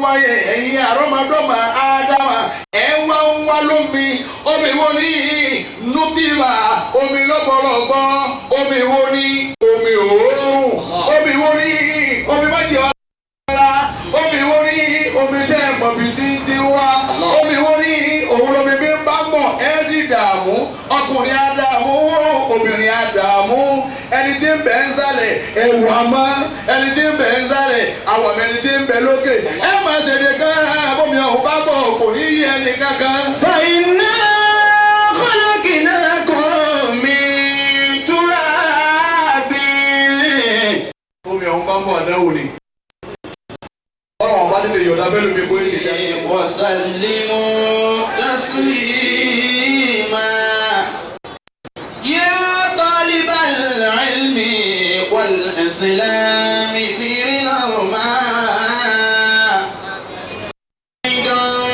wáyé ẹ̀yin àrọ́mọdọ́mọ ádámà ẹ̀ ń wá lómi omi wo ni nútìlà omi lọ́pọ̀lọpọ̀ omi wo ni omi òórùn omi wo ni omi májì ọ̀la omi wo ni omi tẹ́ ẹ̀ mọ̀ bí tí wá omi wo ni òun lomi bí ń bá mọ̀ ẹ̀ sì dààmú ọkùnrin á dààmú obìnrin á dààmú ẹni tí ń bẹ ń sálẹ̀ ẹ̀wù àmọ́ ẹni tí ń bẹ ń sálẹ̀ àwọn ẹni tí ń bẹ lókè ẹ máa ṣèdè kan bómi ọ̀hún bá bọ̀ kò ní yí ẹni kankan. فإنا خلقناكم من تراب. bómi ọ̀hún bá ń bọ̀ àdáwò ni ọlọ́run bá tètè yọ̀dá fẹ́ lómi kó ètè dá. وسلموا تسليما يا طالب العلم والإسلام في لهما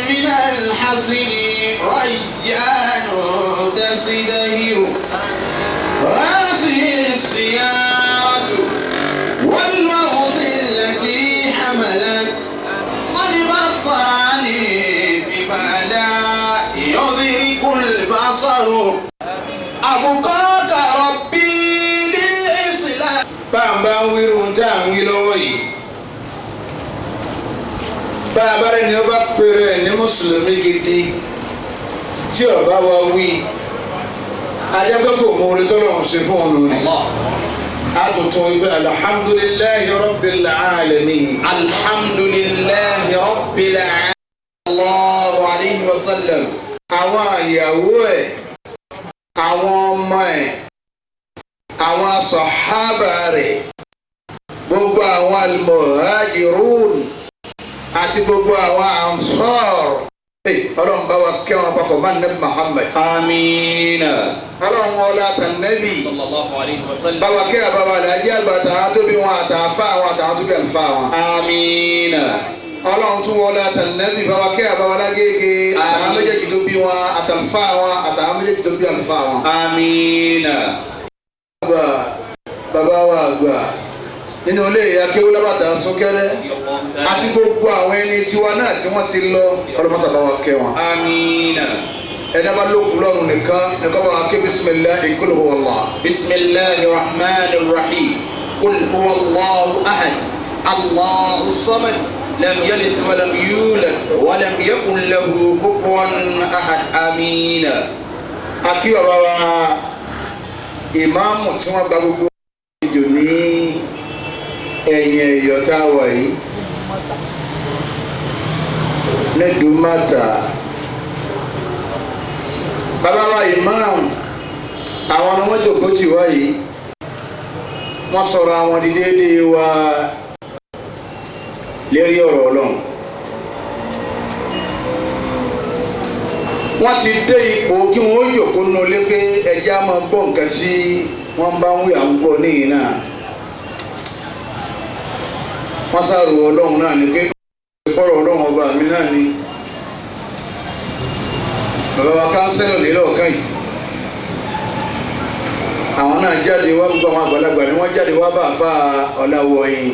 من الحسن ريان تزدهر هذه السيارة والمغز التي حملت قد بصرني بما لا يدرك البصر أبقاك ربي للإسلام. báńbá ń wíru ń tà ń wí lọ́wọ́ yìí bá a bá rẹ̀ ni ó bá pèrè ní mùsùlùmí gidi tí ó bá wá wí ajẹ́pẹ́ kò mọ orí tó lọ́wọ́ ṣe fún ọ̀nà rẹ̀ a tuntun wípé alhamdulillahi rabbil alamin alhamdulillahi rabbil alamin. Sallallahu alayhi wa sallam. àwọn ìyàwó ẹ̀ àwọn ọmọ ẹ̀ àwọn sàhábà rẹ̀ gbogbo àwọn al-muhajirun àti gbogbo àwọn ansar ọlọ́run bá wa kẹ́ wọn papọ̀ máa nẹ́bí Muhammad. amiina. ọlọ́run ọlá tàn nẹ́bí. sallallahu alayhi wa sallam. bá wa kẹ́ àbáwá làájẹ́ àgbà àtàwọn tóbi wọn àtàfà àwọn àtàwọn tóbi àlùfà wọn. amiina. ọlọ́run tún wọlé tàn nẹ́bí bá wa kẹ́ àbáwá lágége àtàwọn méjèèjì tó bí wọn àtàlùfà wọn àtàwọn méjèèjì tó bí àlùfà wọn. amiina. bàbá wa àgbà nínú ilé akéwú lábàtà súnkẹrẹ àti gbogbo àwọn ẹni tiwa náà tí wọ́n ti lọ ọlọmọsà bá wa kẹ́ wọn. amiina. ẹni bá lókun lọ́rùn nìkan bá wa ké bisimilahi kul huwa Allah. bisimilahi rahmanir rahim kul huwa Allahu ahad Allahu samad lam yalid walam yulad walam yakun lahu kufuwan ahad amiina. akí bàbá wa ìmáàmù tí wọ́n gba gbogbo ìjò ní ẹ̀yìn ẹ̀yọ̀ tá a wà yìí ní Dùmátà bàbá wa ìmáàmù àwọn ni wọ́n jòkó tì wá yìí wọ́n sọ̀rọ̀ àwọn di déédéé wa lérí ọ̀rọ̀ Ọlọ́run wọ́n ti dé ipò kí wọ́n jòkó nínú ilé pé ẹjẹ́ á máa gbọ́ nǹkan tí wọ́n bá ń wí à ń gbọ́ níyìn náà wọ́n sáré Ọlọ́run náà ni pé ìpọ̀rọ̀ Ọlọ́run ọba mi náà ni bàbá wa kánsẹ́lọ̀ nílẹ̀ ọ̀kan yìí àwọn náà jáde wá gbogbo àwọn àgbàlagbà ni wọ́n jáde wá bá àfa Ọláwọ̀yìn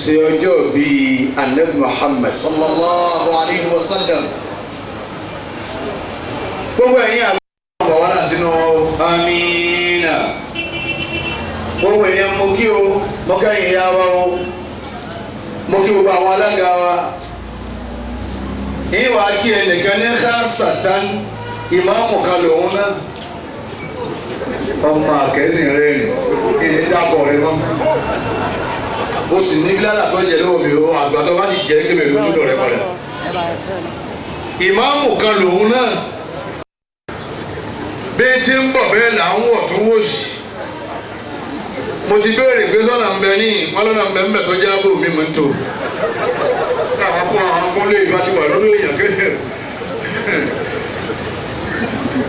ṣe ọjọ́ bíi Ànábì Muhammad sallallahu alayhi wa sallam. gbogbo ẹ̀yin àgbà wà náà sínú amiina. gbogbo ẹ̀yin mo kí o mo kẹ́yìn ya wa o mo kí gbogbo àwọn alága wa ìwà kí ẹnìkan ní kharsatan ìmáàmù kan lòun náà ọmọ akẹ́sìn rẹ̀ rìn ìní dàpọ̀ rẹ̀ mọ́ o sì ní bílálà tó jẹ lọ́wọ́ mi o àgbà tó bá sì jẹ́ kébè lójúdọ̀ rẹ̀ padà ìmáàmù kan lòun náà bí tí ń bọ̀ bẹ́ẹ̀ là ń wọ̀ tó wò sí mo ti béèrè pé sọ́nà ń bẹ ní wọn lọ́nà ń bẹ ń bẹ tó jábò mi mú tó àwọn fún àwọn kúnlé ìlú àti wà lórí èèyàn kéde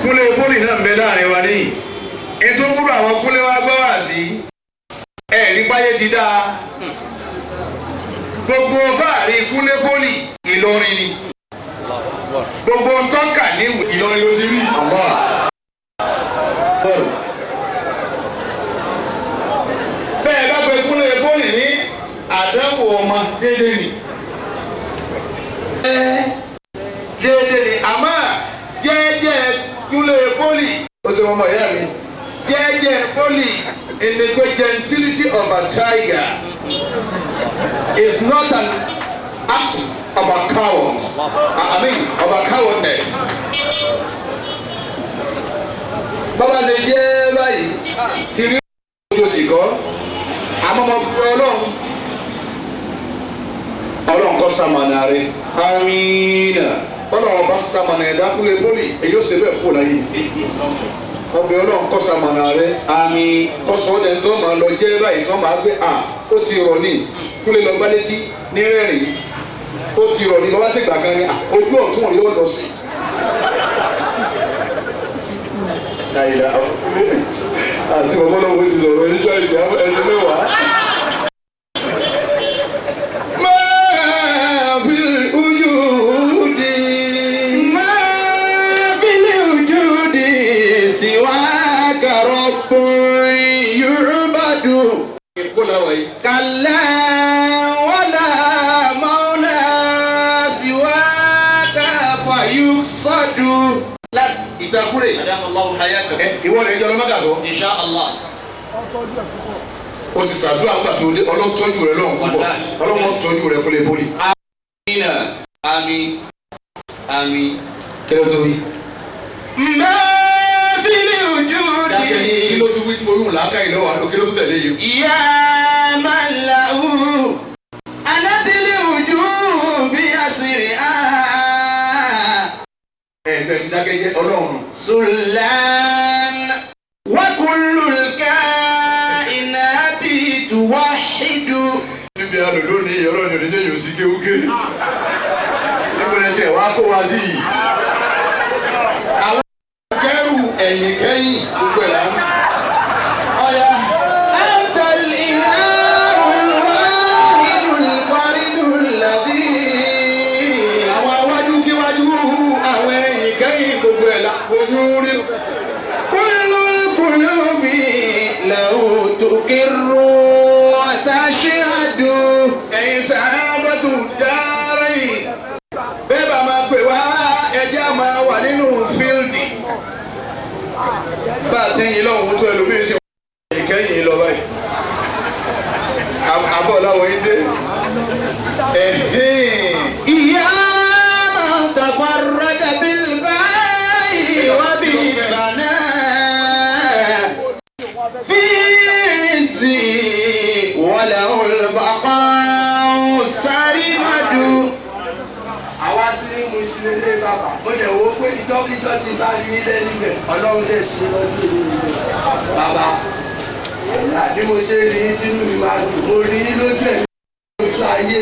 kúnlé pólì náà ń bẹ láàrin wa níyì ètò kúrò àwọn kúnlé wa gbọ́ wá sí ẹ̀rí páyé ti dáa gbogbo fáàrí kúnlé pólì Ìlọrin ni gbogbo ntọ́ka ní Ìlọrin ló ti rí bẹ́ẹ̀ bá gbé kúnlé pólì ní àdánwò ọmọ déédéé ni àmọ́ jẹ́jẹ́ kúlẹ̀ pólì ó ṣe wọ́n mọ̀ ìyá mi jẹ́jẹ́ pólì in the gentility of a tiger is not an act of a coward. Of a cowardness. Bàbá lè jẹ́ báyìí tí rí ojú sì kọ́ àmọ́ ọmọ Ọlọ́run kọ́ sàmànà rẹ̀ amínà Ọlọ́run bá sàmànà ẹ̀dá kúlẹ̀ pólì èyí ó ṣe bẹ́ẹ̀ kó láyé ọbẹ̀ Ọlọ́run kọ́ sàmànà rẹ̀ àmín kọ́sọ́ ọ̀dẹ̀ tó máa lọ jẹ́ báyìí tó máa gbé ó ti rọ̀ ní kúlẹ̀ lọ gbálétí ní rẹ́rìn ó ti rọ̀ ní bàbá tí gbà kan ní ojú ọ̀tún rí ó lọ sí. Àti bàbá ọlọ́run ti sọ̀rọ̀ níjọ́ ìdí ẹsẹ̀ mẹ́wàá. Kalla wala maula siwaka fayuksadu. Ìtakùrẹ̀. Adamallahu hayaka. Ìwọ rẹ̀ jọ lọ́mọdà lọ. Insha Allah. O sì ṣàdúrà nígbà tó dé Ọlọ́run tọ́jú rẹ̀ lọ́hùn púpọ̀ Ọlọ́run tọ́jú rẹ̀ kó lè bólì. Amina. Àmín. Àmín. Kí ló tó wí? Ma fil wujudi. Kí ló tó wí tí mo rí òun làákà yìí lọ́wọ́ àlọ́ kí ló tó tẹ̀lé yìí? Ya man lahu anatil wujubi asri'a. Ẹ̀sẹ̀ ń dákẹ́jẹ́ Ọlọ́run. Sulan wa kullul kainati tuwahidu. Níbi àlọ́ lónìí Ọlọ́run ò ní jẹ́ yóò sí kéwúké. Níbo ni tiẹ̀ wá kó wa sí yìí? Àwọn kẹ́rù ẹ̀yìn kẹ́yìn gbogbo ẹ̀ lánàá. Ọ̀ya. Antal ilahul wahidul faridul ladhi. Àwọn awájú kíwájú àwọn ẹ̀yìn kẹ́yìn gbogbo ẹ̀ la ojú rí. Kullul qulubi lahu tuqirru wa tashhadu. Ẹ̀yin sàádọ́tù dára yìí. Bẹ́ẹ̀ bá máa pè wá ẹjẹ́ á máa wà nínú fíldì. Bá a ti yin lọ́hùn tó ẹlòmíín ṣe wọ́n ìkẹyìn lọ báyìí. Àbọ̀ láwọn yín dé. Ya man tafarrada bil ba'i wa bil thana. Fi izzi wa lahul baqa'u sarimadu. Àwa tí mo ṣe lé bàbá mo lè wo pé ìjọ́kíjọ́ ti bá rí ilé níbẹ̀ Ọlọ́run lè ṣe lọ́dún ìlú níbẹ̀ bàbá bí mo ṣe rí tínú mi máa dùn mo rí lójú ẹ̀ lójú ayé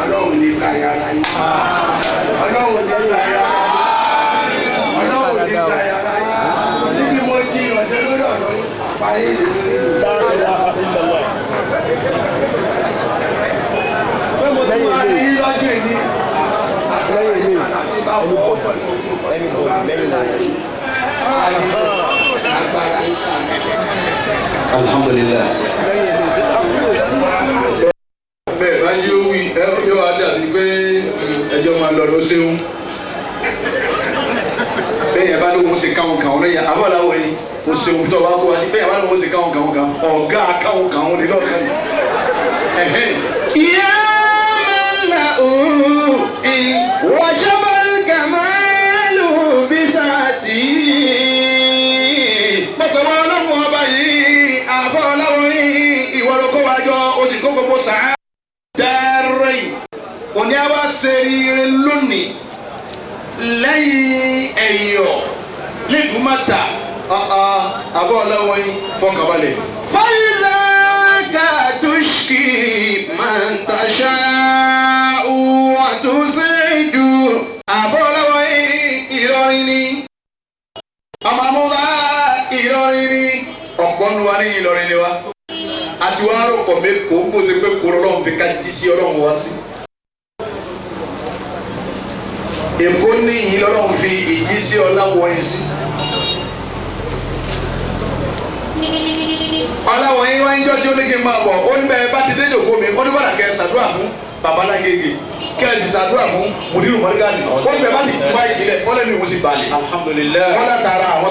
Ọlọ́run lè gba yàrá yìí Ọlọ́run lè gba yàrá yìí Ọlọ́run lè gba yàrá yìí níbi mo jí ọ̀dẹ́ lórí ọ̀rọ̀ yìí àpáyé lè lórí mi. Pé mo tún wá rí lọ́jọ́ ìní. Alhamdulillah. Bẹ́ẹ̀ bá yóò wí yóò wá dàbí pé ẹjọ́ máa lọ lọ ṣeun. Bẹ́ẹ̀ yẹn bá lóun ṣe káwọn kàwọn lẹ́yìn abọ́láwọ̀ yìí o ṣeun tó wá kó wá sí bẹ́ẹ̀ yẹn bá lóun ṣe káwọn kàwọn kan ọ̀gá káwọn kàwọn ní lọ́ọ̀kan yìí. Ya man lahu wajabal kamalu bisati. Pọ̀pẹ̀ wọn ọlọ́run ọba yìí àfọ́ ọlọ́run yìí ìwọ ló kó wa jọ o sì kó gbogbo sàá. Dẹ́rẹ́ òní a wá ṣe rire lónìí lẹ́yìn ẹ̀yọ̀ lẹ́dùnmáta àbọ̀ ọlọ́run yìí fọkànbalẹ̀. Falizaka tushki man tasha'u wa tusidu. Àfọ́ ọlọ́run yìí Ìlọrin ni ọmọ amúlá Ìlọrin ni ọ̀pọ̀ nu wa ní Ìlọrin ni wa àti wàá rọpọ̀ mẹ́kọ̀ọ́ ń bó ṣe pé kó lọ́rùn fi ká jí sí ọlọ́run wá sí. Èkó ní ìyìn lọ́rùn fi ìjí sí ọláwọ̀ yìí sí. Ọláwọ̀ yìí wá ń jọ́ tí ó ní kí n máa bọ̀ ó ní bẹ́ẹ̀ bá ti dé ìjòkó mi ó ní bàrà kẹ́ ṣàdúrà fún babalágége kẹ́sì ṣàdúrà fún mùdírù mọ́ríkàsì wọ́n bẹ̀ bá ti dùn báyìí kílẹ̀ wọ́n lẹ́nu ìwọ̀n sì balẹ̀. alhamdulilayi. wọ́n látara àwọn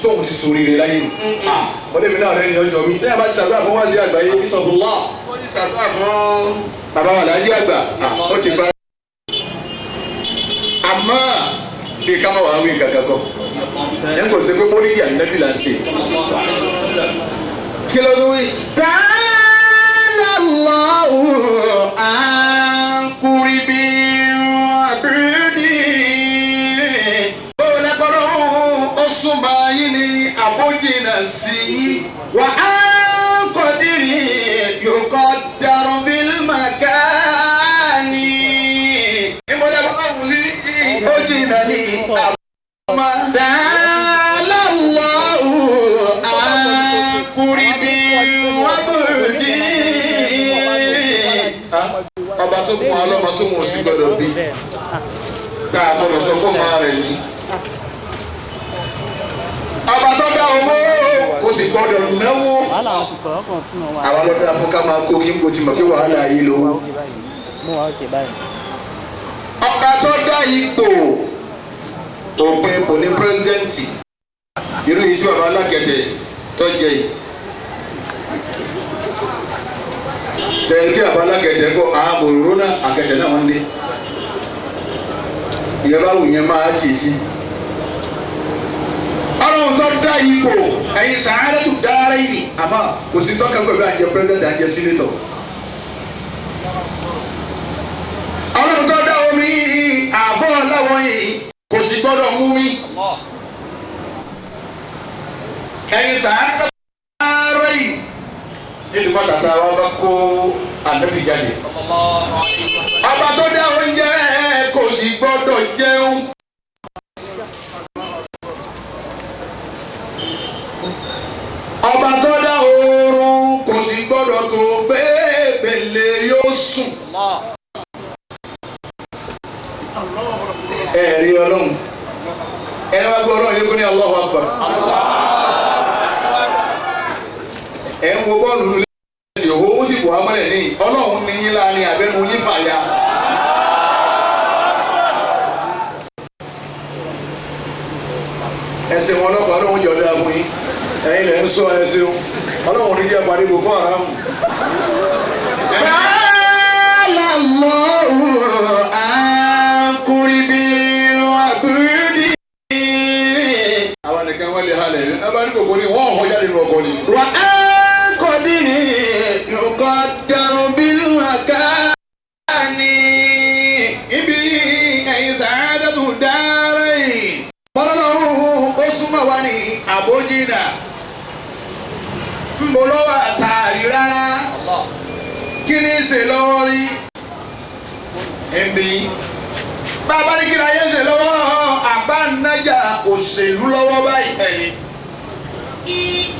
tóun ti sòrìrè láyé nù. wọ́n lé mi náà rẹ́ ni ọjọ́ mi lẹ́yìn bá ti ṣàdúrà fún wá sí àgbáyé. bisabula. wọ́n ti ṣàdúrà fún bàbá wa lájí àgbà ó ti bá. àmọ́ bí ká má wàá wí kankan kọ́ ẹ̀ ń kò sí pé mọ́rídìí ànábì là ń ṣe. kí ló ń wí. ta'ala Allahu an qurbi abdi. báwo lẹ kọ́rọ́ ó súnmọ́ yín ní àbójìnà sí yín. wa an qadri yuqaddaru bil makani. ìmọ̀lẹ́ bá wù sí ó jìnnà ní àbójìnà. ta'ala Allahu an qurbi abdi. ọba tó kún alọ́mọ tó wọn ò sì gbọdọ̀ bí ká a gbọdọ̀ sọ kó máa rẹ̀ ní. ọba tó dá owó kó sì gbọdọ̀ náwó. àwa lọ́dọ̀ àfọ ká máa kó kí n kò tí mọ̀ pé wàhálà yìí lówó. ọba tó dá ipò òpin ipò ní pírẹsidẹ́ǹtì irú yìí sí bàbá alákẹ̀tẹ̀ tó jẹ yìí. sẹ́yìn kí bàbá alákẹ̀tẹ̀ kó ààbò òróró náà àkẹ̀tẹ̀ náà wọ́n dé. ìyẹn bá wù yẹn máa tì sí. ọlọ́run tó dá ipò ẹ̀yin sàárẹ̀ tó dára yìí àmọ́ kò sí tọ́ka pẹ̀lú àjẹ pírẹsidẹ́ǹtì àjẹ sínétọ̀. ọlọ́run tó dá omi àfọ́ ọ̀làwọ̀ yìí kò sì gbọ́dọ̀ mú mi. ẹ̀yin sàárẹ̀ tó dára yìí níbi pàtàkì àwọn bá kó ànábì jáde. ọba tó dá oúnjẹ kò sì gbọ́dọ̀ jẹun. ọba tó dá oorun kò sì gbọ́dọ̀ tó bẹ́ẹ̀bẹ̀lẹ̀ yóò sùn. ẹ̀rí ọlọ́run ẹni wá gbọ́ ọlọ́run yẹ kó ní Allahu Akbar. ẹ̀ ń wo bọ́ọ̀lù nílé ẹ̀sìn òwò ó sì bò á mọ́lẹ̀ ní ọlọ́run ní yín láàrin abẹ́nu yín fàya. ẹsẹ̀ wọn ọlọ́pàá ọlọ́run jọ dáa fún yín ẹ̀yin lẹ́ ń sọ ẹsẹ̀ wọn ọlọ́run ní jẹ́ parí Boko Haram. ta'ala Allahu an qurbi abdi. àwọn nìkan wọ́n lè halẹ̀ ẹ bá ní kòkó ni wọ́n hàn jáde nínú ọkọ ni. wa an qadri yuqaddaru bil makani. ibi ẹ̀yin sàádàtù dára yìí. mọ́lọ́lọ́run ó súnmọ́ wa ní àbójìnà. ń bọ̀ lọ́wọ́ àtàrí rárá. kí ni ṣe lọ́wọ́ rí. ẹ̀mí. bàbá ní kí ni ayé ṣe lọ́wọ́ àbá nájà òṣèlú lọ́wọ́ báyìí.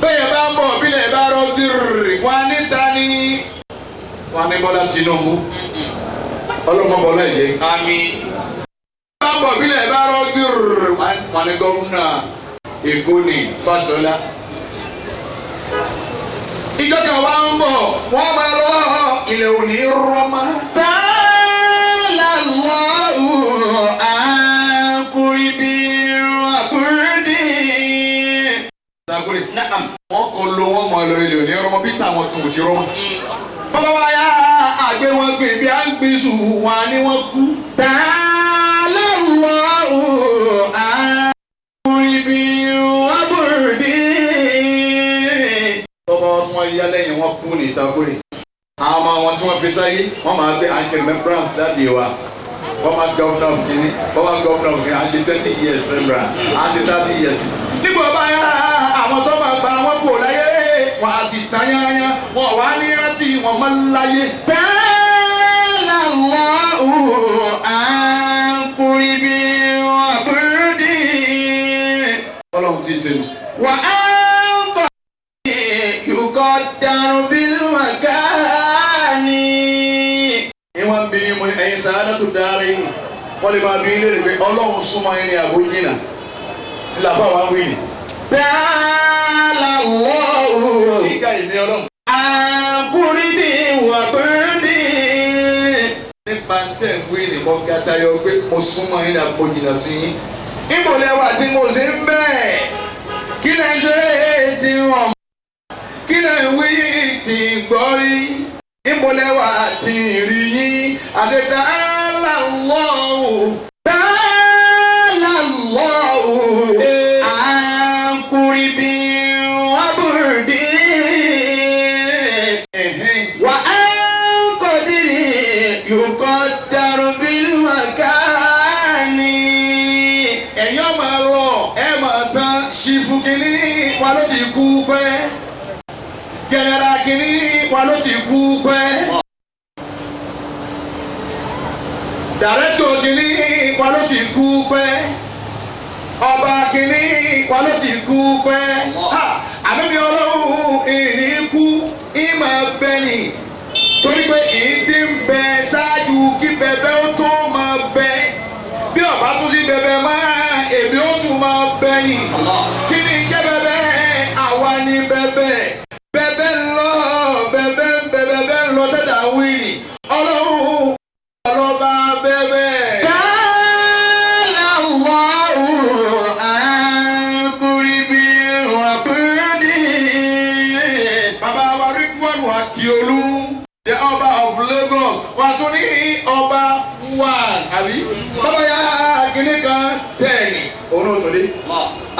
bẹ́ẹ̀ bá ń bọ̀ bílẹ̀ bá rọ́ gírì wá níta ní. wọ́n á ní Bọ́lá Tinubu. ọlọ́mọ bọ́lá ẹ̀jẹ̀. àmín. bá ń bọ̀ bílẹ̀ bá rọ́ gírì wá ní gómìnà Èkó ní Fáṣọlá. ìjọ kan wá ń bọ̀ wọ́n máa lọ ilẹ̀ òní rọ́mà. ta'ala Allahu an qurbi abdi. Dàgbére. na'am. wọ́n kọ lo wọn mọ ẹlò ilẹ̀ òní rọ́mà bí táwọn kan ò ti rọ́mà. bàbá wa yá àgbẹ̀ wọn gbé bí à ń gbé sùn wọn ni wọ́n kú. ta'ala Allahu an qurbi abdi. tọ́ba wọn tí wọ́n yá lẹ́yìn wọn kú ní Dàgbére. àwọn ọmọ wọn tí wọ́n fi sáyé wọ́n máa gbé àṣẹ remembrance dáàdi wa. former governor of Guinea former governor of Guinea àṣẹ 20 years remembrance àṣẹ 30 years. nígbà bá yá àwọn tó máa gba wọn kò láyé wọn á sì tayányá wọn wá ní rántí wọn máa ń láyé. ta'ala Allahu an qurbi abdi. ọlọ́run ti ṣe nù. wa an qadri yuqaddaru bil makani. ìwọ̀n bí mo ní ẹ̀yin sàádàtù dára inú wọ́n lè máa bí ilé rẹ̀ pé ọlọ́run súnmọ́ ẹni àbójìnà nílà fún àwọn wíìlì. ta'ala Allahu ìka ìní ọlọ́run. an qurbi abdi. nípa tẹ̀ ń wí ni mo gata yọ pé mo súnmọ́ yín náà kó jìnnà sí yín. Ibo lẹ́wà tí mo ṣe ń bẹ́ẹ̀ kí lẹ́ ń ṣe tí wọ́n mọ̀ kí lẹ́ ń wí tí gbọ́ rí. Ibo lẹ́wà tí rí yín àti ta'ala Allahu ta'ala Allahu àǹkúrìbí wàbùrùdí wà á kọ́dìrì yòókọ́ dàrú bílù màkàní. Ẹ̀yin ọmọ lọ ẹ máa tán ṣífù kìíní wa ló ti kú pẹ́ jẹnẹra kìíní wa ló ti kú pẹ́ dàrẹ́tọ̀ kìíní wa ló ti kú pẹ́ ọba kìíní wa ló ti kú pẹ́ àbẹ̀bí ọlọ́run ìní kú ìmọ̀ bẹ́ni torí pé èyí ti ń bẹ ṣáájú kí bẹbẹ ó tó máa bẹ bí ọba tún sí bẹbẹ máa èmi ó tún máa bẹ ni kí ni jẹ́ bẹbẹ àwa ni bẹbẹ bẹbẹ ń lọ bẹbẹ ń bẹ bẹbẹ ń lọ tẹ́tà wíìnì ọlọ́run ọlọ́ba bẹbẹ. Ta'ala Allahu àǹkúrìbí wàbùrùdí. Bàbá wa Ridwan Akiolu the ọba of Lagos wà tún ní ọba one àbí bàbá ya kìnnì kan tẹ́ẹ̀nì òun ò tó dé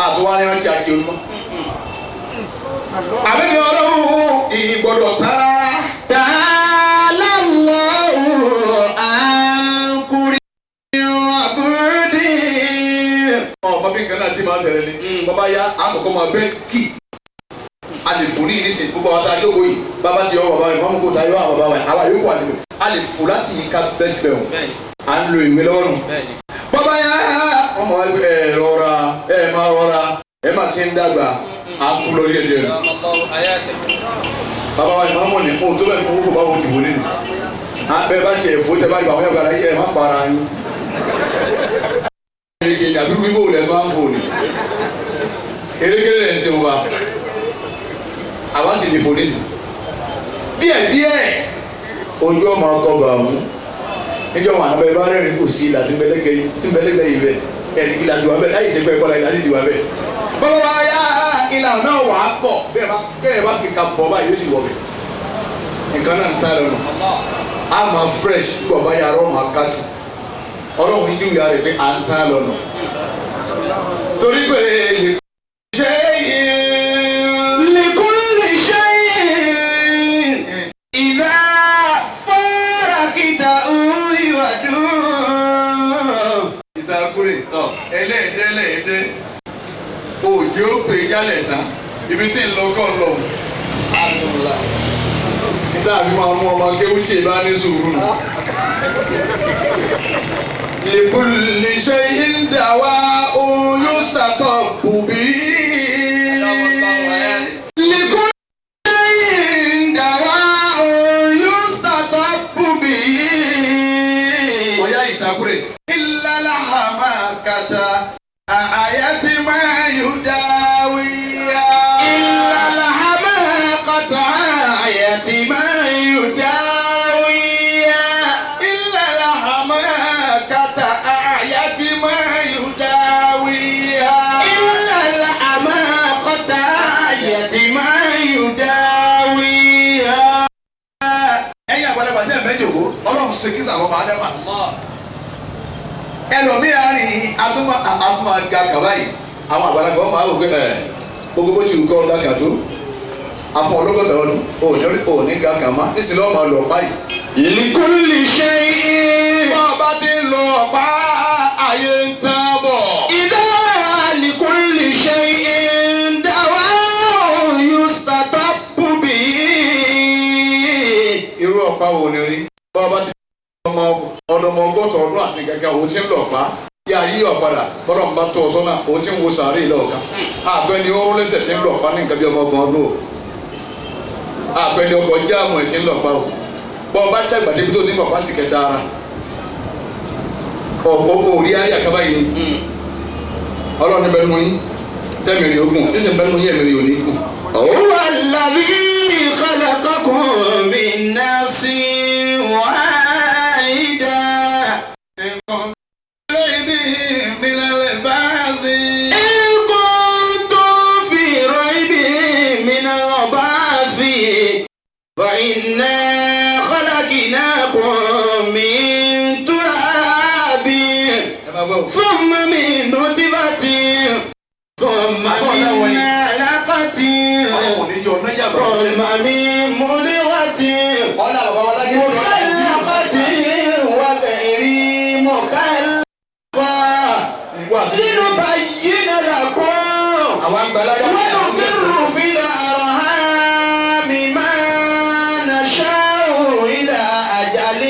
àtúwá ni wọ́n ti Akiolu mọ́. Àbẹ̀bí ọlọ́run ìgbọ́dọ̀ tara. Ta'ala Allahu àǹkúrìbí wàbùrùdí. Ọmọ bí nǹkan náà ti máa ṣẹlẹ̀ ni bàbá ya àkọ́kọ́ máa bẹ́ kì a lè fò ní ìnísìn gbogbo àwọn tá a jókòó yìí bàbá ti yọ bàbá yìí mọ́mú kò tá a yọ àwọn bàbá yìí àwa yóò wà níbẹ̀ a lè fò láti yìí ká bẹ́ síbẹ̀ wọn à ń lo ìwé lọ́wọ́ nù. bàbá yà wọ́n mọ̀ wá rọra máa rọra máa ti ń dàgbà à ń kú lọ díẹ̀ díẹ̀ nù. bàbá wa ìmọ̀ ní ohun tó bẹ́ẹ̀ kó fò báwo ti wò nínú. bẹ́ẹ̀ bá tiẹ̀ fò tẹ́ bá yọ àwọn yàgbára yẹ má para yín. àbí wíwò lẹ́ máa ń fò ní. erékeré lẹ́ ń ṣe wa àwa sì ní fonisi díẹ̀ ojú ọmọ ọkọ bàmú níjọ wọn àbẹ bá rẹ́rìn kò sí ìlà tí ń bẹlẹkẹ yìí bẹ ẹni ìlà tí wà bẹ láyé ìṣẹpẹ ìkọlà ìlà sì ti wà bẹ bàbá wa yá ìlà náà wà á pọ̀ bẹ́ẹ̀ bá fi ka bọ báyìí yóò sì wọ bẹ nǹkan náà ń ta lọ́nà á máa fresh gbọ bá yàrá ọmọ akáàtì Ọlọ́run ń júwìá rẹ pé à ń ta lọ́nà torí pé lè ṣe é ẹlẹ́ẹ̀dẹ́ òjò pè jálẹ̀ tán ibi tí ń lọ kọ́ lọ. níta àbí máa mú ọmọ kéwú tí ì bá ní sùúrù nù. لكل شيء دواء يستطب به لكل شيء دواء يستطب به ويا إتاكوري إلا الحماقة آيات ما يداويها إلا الحماقة آيات ما يداويها إلا الحماقة آيات ما يداويها إلا الحماقة آيات ما يداويها ẹ̀yin àgbàlagbà tẹ́ ẹ̀ mẹ́jọ kó Ọlọ́run ṣe kí sàkó máa dẹ́ mà. ẹlòmíà ni atúmọ̀ ga kàbá yìí àwọn àgbàlagbà máa wò pé gbogbo bó ti wù kọ́ ga kàtó afọ ọlọ́gọ́ta ọdún òní ga kàmá nísìnyí lọ́ọ́ máa lọ ọ̀pá yìí. likulli shay'in. bá a bá ti ń lọ ọ̀pá ayé ń tán bọ̀. idha likulli shay'in dawa'un yustatabbu bihi. irú ọ̀pá wo ni rí bá a bá ti ọdọmọ ọgọ́ta ọdún àti kẹkẹ òun ti ń lọ pa yà yí ọ̀padà bọ́dọ̀ ń bá tó ọ̀sán náà òun ti ń wo sàárè lọ́ọ̀kan àgbẹ̀ni ọrùn lẹ́sẹ̀ ti ń lọ pa ní nǹkan bí ọmọ ọgbọ̀n ọdún o àgbẹ̀ni ọkọ̀ jáàmù ẹ̀ ti ń lọ pa o bọ́ ọ bá dàgbà débi tó ní fọ̀pá sí kẹta ara òrí ayé àkàbá yìí ni ọlọ́run bẹ́ẹ̀ nù yín tẹ́mìrì ogun ní sìn bẹ́ẹ̀ nù yín ẹ̀mìrì òní kù. huwa alladhi khalaqakum min nafsin wahida. ثم من نطفة ثم من علقة ثم من مضغة مخلقة وغير مخلقة لنبين لكم ونقر في الأرحام ما نشاء إلى أجل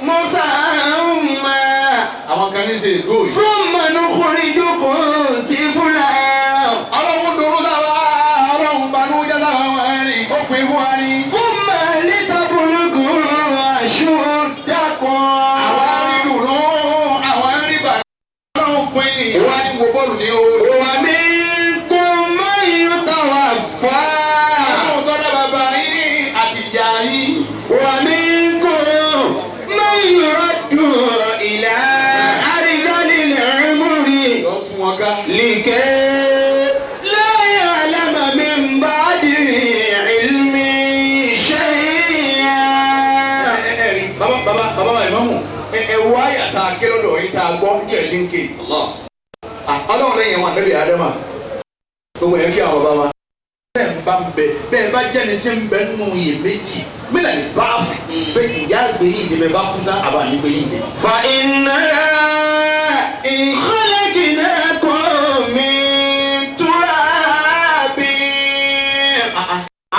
مسمى ثم نخرجكم طفلا ثم لتبلغوا أشدكم ومنكم من يتوفى ومنكم من يرد إلى أرذل العمر لكي لا يعلم من بعد علم شيئا. bàbá ìmáàmù ẹ̀wọ́ àyà tá a ké lọ́dọ̀ yìí tá a gbọ́ ní ẹ̀jí ń ké ọlọ́run lẹ́yìn wọn ànábì Ádámà gbogbo ẹ̀ kí àwọn bàbá wa bẹ́ẹ̀ ń bá ń bẹ bẹ́ẹ̀ bá jẹ́ni tí ń bẹ nínú iye méjì mílà ní báàfì bẹ́ẹ̀ ìyá àgbẹ̀ yìí dé bẹ́ẹ̀ bá kú tán àbá nígbẹ̀ yìí dé. fa inna in khalaqnakum min turabin.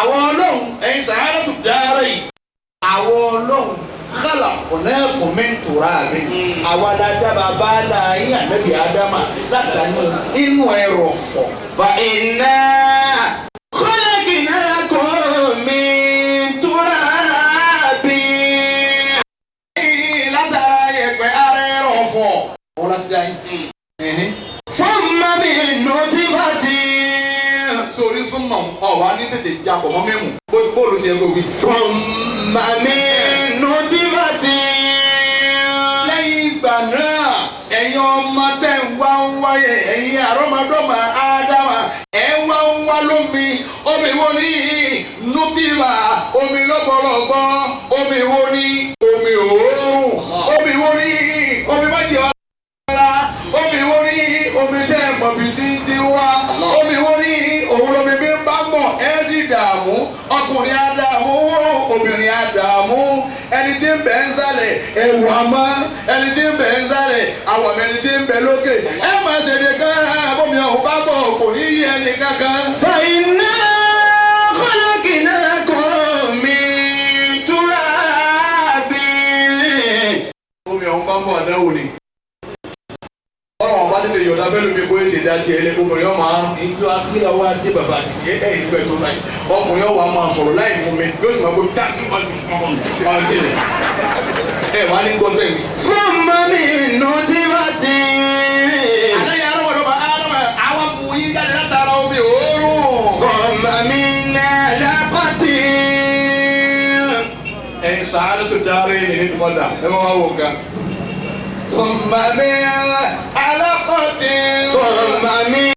àwọn ọlọ́run ẹ̀yin sàárà tó dára yìí àwọn ọlọ́run khalaqnakum min turabin àwa la dábàá bá láàyè ànábì Ádámà látàánú inú ẹrọ̀fọ̀. fa inna khalaqnakum min turabin. látara yẹ̀pẹ̀ ara ẹrọ̀fọ̀ wọn láti dá yín. thumma min nutfatin. sórí súnmọ́ ọ̀wá ní tètè jà pọ̀ mọ́ mímu bóòlù ti yẹ kó wí. thumma min nutfatin. lẹ́yìn ìgbà náà ẹ̀yin ọmọ tẹ̀ ń wá ń wáyé ẹ̀yin àrọ́mọdọ́mọ Ádámà ẹ̀ ń wá lómi omi wo ní nútìbà omi lọ́gbọ̀lọ́gbọ̀ omi wo ní omi òórùn omi wo ní omi májèlé ọ̀la omi wo ní omi tẹ̀ mọ̀bí tí wá omi wo ní òun lomi bí ń bá ń bọ̀ ẹ̀ sì dààmú ọkùnrin á dààmú obìnrin á dààmú ẹni tí ń bẹ ń sálẹ̀ ẹ̀wù àmọ́ ẹni tí ń bẹ ń sálẹ̀ àwọn ẹni tí ń bẹ lókè ẹ máa ṣe de kán bómi ọ̀hún bá bọ̀ kò ní yí ẹni kankan. fa inna khalaqnakum min turabin. bómi ọ̀hún bá ń bọ̀ àdáwò ni ọ̀rọ̀ wọn bá tètè yọ̀dá fẹ́ lómi kó ètè dá tiẹ̀ lé obìnrin ọmọ ìlú akíla wa dé bàbá àdìyẹ ìlú ẹ̀ tó báyìí ọkùnrin ọwọ́ a máa sọ̀rọ̀ láì mú mi yóò sì máa gbé dákì wá ní gbọ́tẹ̀ mi. thumma min nutfatin. alẹ́ yàrá wọ̀dọ̀ bá Ádámà àwọn mú yín jáde látara omi òórùn. thumma min alaqatin. ẹ̀yin sàárè tó dáre ní nínú mọ́tà ẹ bá wà wò ká. thumma min alaqatin. thumma min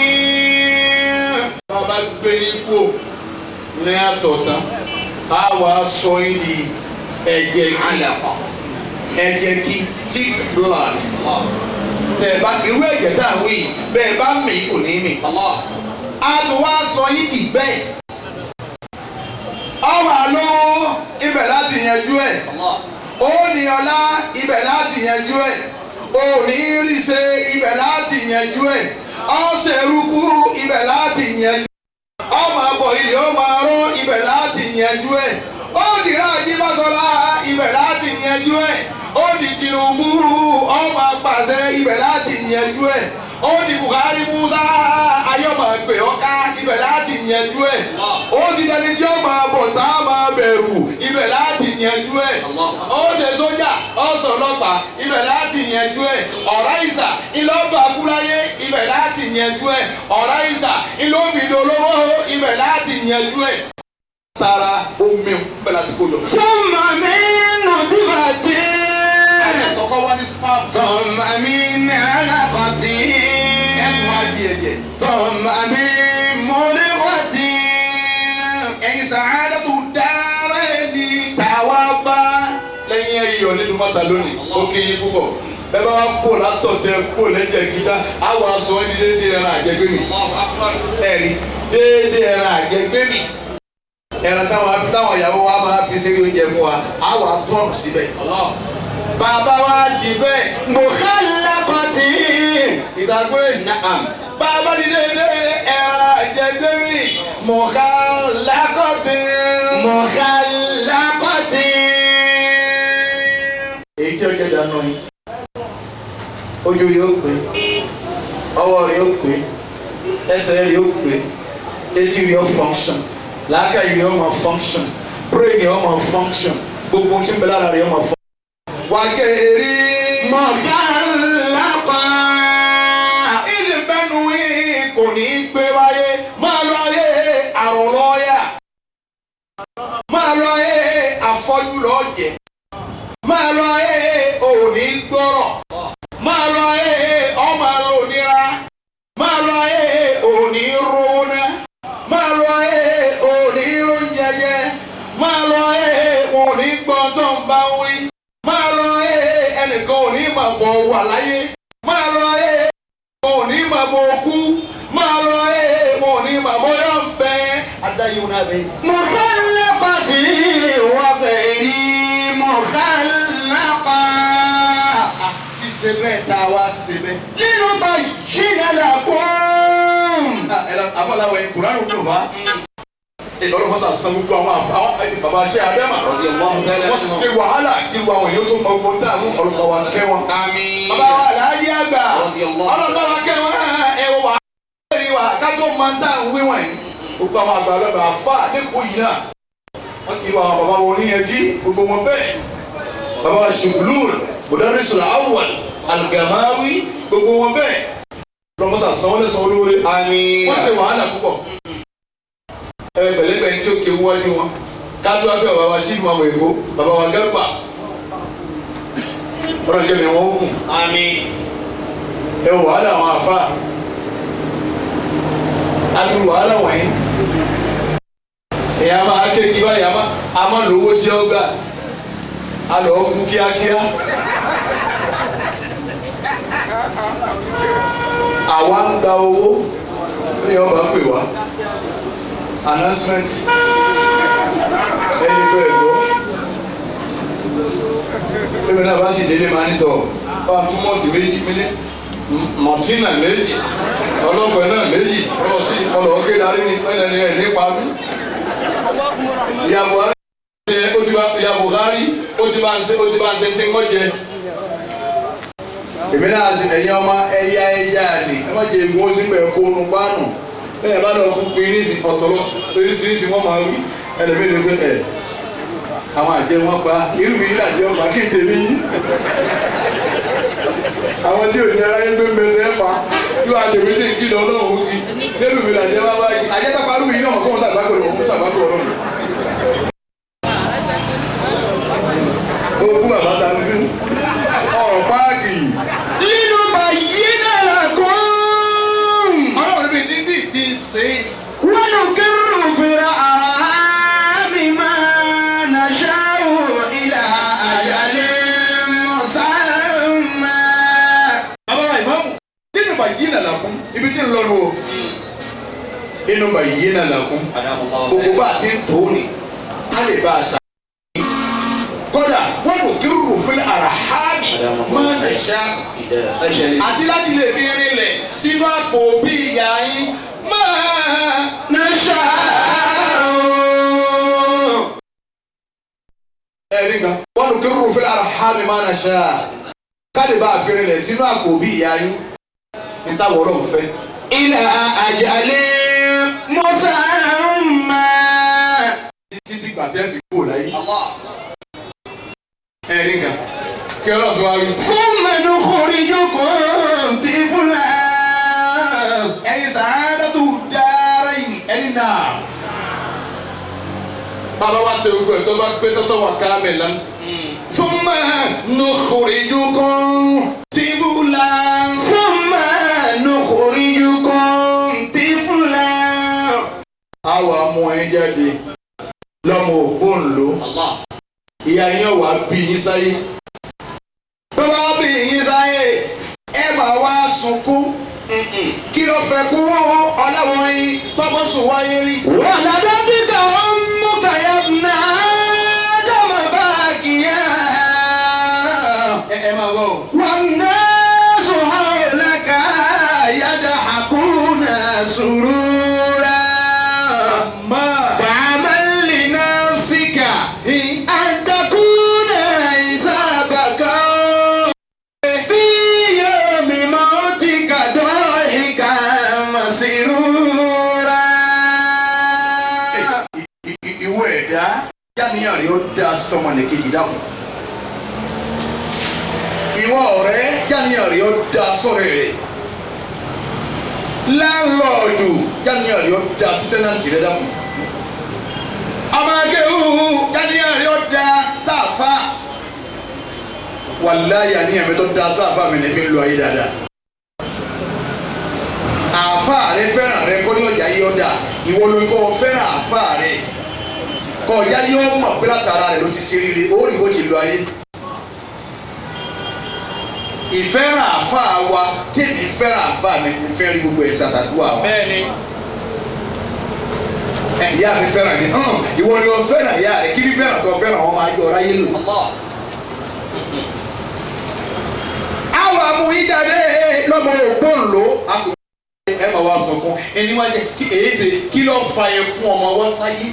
alaqatin. bàbá gbé yín kú ní àtọ̀tán a wà sọ yín di ẹ̀jẹ̀ àlàpà ẹ̀jẹ̀ kí thick blood tẹ̀ bá irú ẹ̀jẹ̀ tá à ń wí bẹ́ẹ̀ bá mì kò ní mì a tún wá sọ yín di bẹ́ẹ̀ ọwọ́ àlọ́ ibẹ̀ láti yanjú ẹ̀ ó ní ọlá ibẹ̀ láti yanjú ẹ̀ ó ní ríṣe ibẹ̀ láti yanjú ẹ̀ ọ̀sẹ̀ rúkú ibẹ̀ láti yanjú ọmọ àbọ̀ ilé ọmọ arọ́ ibẹ̀ láti yanjú ẹ̀ ó di Ajímọ́sọ́lá ibẹ̀ láti yanjú ẹ̀ ó di Tinubu ọmọ àpàṣẹ ibẹ̀ láti yanjú ẹ̀ ó di Buhari Musa ayọ́mọ pè ọ́ká ibẹ̀ láti yanjú ẹ̀ ó sì dẹni tí ọmọ àbọ̀ tá a máa bẹ̀rù ibẹ̀ láti yanjú ẹ̀ ó dé sójà ọ̀sán ọlọ́pàá ibẹ̀ láti yanjú ẹ̀ ọ̀rá ìsà ìlọ́ba kúráyé ibẹ̀ láti yanjú ẹ̀ ọ̀rá ìsà ìlọ́bìdolówó ibẹ̀ láti yanjú ẹ̀. tara omi bẹ́ẹ̀ láti kó lọ. thumma min nutfatin. àtọkọ wá ní spam. thumma min alaqatin. ẹnu wá di ẹ̀jẹ̀. thumma min mudghatin. ẹ̀yin sàádà tó dára ẹni tàwa bá lẹ́yìn ẹ̀yọ ọ nínú mọ́ta lónìí ó kí yín púpọ̀ bẹ́ẹ̀ bá wá kó látọ̀tẹ̀ kó lẹ́jẹ̀ kíta àwọn aṣọ ẹni déédéé ẹran àjẹgbé mi ẹ̀rí déédéé ẹran àjẹgbé mi ẹran táwọn ìyàwó wa máa fi ṣeré oúnjẹ fún wa àwọn atọ́nù síbẹ̀ bàbá wa di bẹ́ẹ̀ mọ̀kálàkọ̀tì ìgbàgbé nàám bàbá di déédéé ẹran àjẹgbé mi mọ̀kálàkọ̀tì èyí tí ó jẹ́ dáná yìí ojú rẹ̀ ó pé ọwọ́ rẹ̀ ó pé ẹsẹ̀ rẹ̀ ó pé etí rẹ̀ ó function làákàyè rẹ̀ ó máa function brain rẹ̀ ó máa function gbogbo tí ń bẹ lára rẹ̀ ó máa function. wà á gẹ̀ẹ́rì mọ̀kànlápá ìdí bẹ́nu yìí kò ní í gbé wáyé máa lọ ayé àrùn lọ́ọ̀yà máa lọ ayé afọ́jú lọ́ọ̀jẹ̀ máa lọ ayé òní gbọ́rọ̀ máa lọ ayé ọmọ alónira máa lọ ayé òní rúnà máa lọ ayé òní rúnjẹjẹ máa lọ ayé òní gbọ́ntàn bá wí máa lọ ayé ẹnìkan òní máa bọ̀ wà láyé máa lọ ayé òní máa bọ̀ kú máa lọ ayé òní máa bọ̀ yọ̀ ń bẹ́ adáyé wọn abẹ́. mọ̀kànlápàtì wọ́gẹ̀rì mọ̀kànlápà. ṣe bẹ́ẹ̀ tá a wá ṣe bẹ́ẹ̀. nínú bá yíná la kún. àbọ̀láwọ̀ yìí kùránù tó bá. ìlọrin mọ́sá san gbogbo àwọn bàbá ṣe àdẹ́mà. wọ́n ṣe wàhálà kí wọ́n àwọn èèyàn tó mọ ogun tá àwọn ọlọ́pàá wa kẹ́ wọn. àmín. bàbá wa làájí àgbà ọlọ́pàá wa kẹ́ wọn ẹ̀wọ̀ wà á rí wa ká tó máa ń tà ń wí wọ̀nyí. gbogbo àwọn àgbà ọlọ́pàá àfa àdékò yìí náà wọ́n kiri àwọn bàbá wọn oníyẹ̀dí gbogbo wọn bẹ́ẹ̀. bàbá wa ṣùgbùlùr Mudarrisul Awwal Al-Gamawi gbogbo wọn bẹ́ẹ̀ lọ́mọ́sà sanwó-lé sanwó lóore. àmín. wọ́n ṣe wàhálà púpọ̀. pẹ̀lẹ́pẹ̀ tí ó ké wájú wọn kátó wá pé bàbá wa sí ìfúnmọ́ èkó bàbá wa Garba ọ̀rọ̀ jẹ́ mi wọ́n kù. àmín. ẹ wò wàhálà àwọn àfa adúlù wàhálà wọ̀nyí èyí a máa ké kí báyìí a máa lówó tí ó gbà a lọ kú kíákíá àwa ń gba owó ní ọba pè wá announcement ẹni bẹ́ẹ̀ gbọ́ ẹgbẹ́ náà bá sì délé máa ń tọ̀ bá a tún mọ́tì méjì mọ̀tínà méjì ọlọ́pàá náà méjì lọ sí ọlọ́ọ̀kẹ́ darí ní ẹni ẹ̀ nípa mi ìyá Buhari ó ti bá ń ṣe tí wọ́n jẹ èmi náà sì ẹ̀yin ọmọ ẹ̀yà ni ẹ má jẹ egun ó sì pẹ̀ kó nu pánù bẹ́ẹ̀ bá lọ kú pin ní ọ̀tọ̀lọ́ oríṣiríṣi wọ́n máa wí ẹlẹ́mí ló gbé ẹ̀ àwọn àjẹ wọn pa irú mi yìí àjẹ wọn pa kí n tèmi yìí àwọn tí òjì ara yẹn gbé mẹ́tẹ́ ẹ̀ pa yóò àjẹmí tí n kí lọ ọlọ́run kí sẹ́lù mi làjẹ́ bá bá kí àjẹ́ pápá arúgbó yìí náà mọ̀ kó wọn sàgbàgbọ́ ọlọ́run. ó kú bàbá ta sí páàkì. nínú bá yíná la kún. ọlọ́run níbi tí ti ṣe é. wọ́n ló kérò fèrè àhámi máa nà ṣáwó ilà àjálẹ̀ mọ̀sáàmà. bàbá ìmáàmù nínú bá yíná la kún ibi tí ń lọ lò ó. nínú bá yíná la kún gbogbo bá a ti ń tó ni a lè bá a ṣá. kódà wọ́n ló kérò fèrè àhámi máa nà ṣáwó. àti láti lè fi rinlẹ̀ sínú àpò bí ìyá yín máa nà ṣáwó. ẹ̀rí kan wọ́n ló kérò fún arahami máa nà ṣá káàdì bá a fi rinlẹ̀ sínú àpò bí ìyá yín ní táwọn ọlọ́run fẹ́. ilà àjálẹ̀ mọ̀sáàmà. títí dìgbà tẹ́ fi kúrò láyé. ẹ̀rí kan kí ọlọ́run tó wá rí. fún mẹ́nu kórìjókòó tí fúnra. ẹ̀yin sàádàtú dára yìí ẹni náà. bàbá wa ṣe gbogbo ẹ̀ tó bá pé tọ́tọ́ wà ká mẹ́ lán. fún mẹ́nu kórìjókòó tí fúnra. fún mẹ́nu kórìjókòó tí fúnra. àwa mú ẹ jáde lọ́mọ ògbóǹlò ìyá yẹn wà bí yín sáyé tó bá bí yín sáyé ẹ máa wá sunkún kí ló fẹ́ kún ọlọ́wọ́ yín tọ́gbọ́n sùn wáyé rí. waladatika ummuka ya ibna Adama bakiya. ẹ máa wọ̀. wannasu hawlaka yadhakuna surura. fa'amal li nafsika an takuna hisabaka fi yawmi mautika dahikan masrura. ìwọ ẹ̀dá jáníyàn rẹ̀ ó dá sítọ́mọ ní kejì dákun. ìwọ ọ̀rẹ́ jáníyàn rẹ̀ ó dá sọ́rẹ́ rẹ̀. láńlọ́ọ̀dù jáníyàn rẹ̀ ó dá sítẹ́nàntì rẹ̀ dákun. ọmọ akẹ́wù jáníyàn rẹ̀ ó dá sáfà. wàláyé àníyàn mi tó dá sáfà mi ní fi ń lo ayé dáadáa. àáfà rẹ fẹ́ràn rẹ kọ́ ní ọjà yìí ọ̀dà ìwọ ló kọ́ fẹ́ràn àáfà rẹ kọ́ ọjà yìí ó mọ̀ pé látara rẹ ló ti ṣe rere ó rí bó ti lo ayé. ìfẹ́ràn àáfà wa tèmi fẹ́ràn àáfà mi kò fẹ́ rí gbogbo ẹ̀sà àtàdúrà wa. bẹ́ẹ̀ni. ìyá mi fẹ́ràn mi ìwọ ni wọ́n fẹ́ràn ìyá rẹ kí ni fẹ́ràn tó fẹ́ràn wọn máa jọ ọ̀rá yé lò. àwọn amúyíjáde lọ́mọ ògbóǹlò ẹ máa wá sọkún ẹni wá jẹ kí èyí ṣe kí ló fa ẹkún ọmọ wá sáyé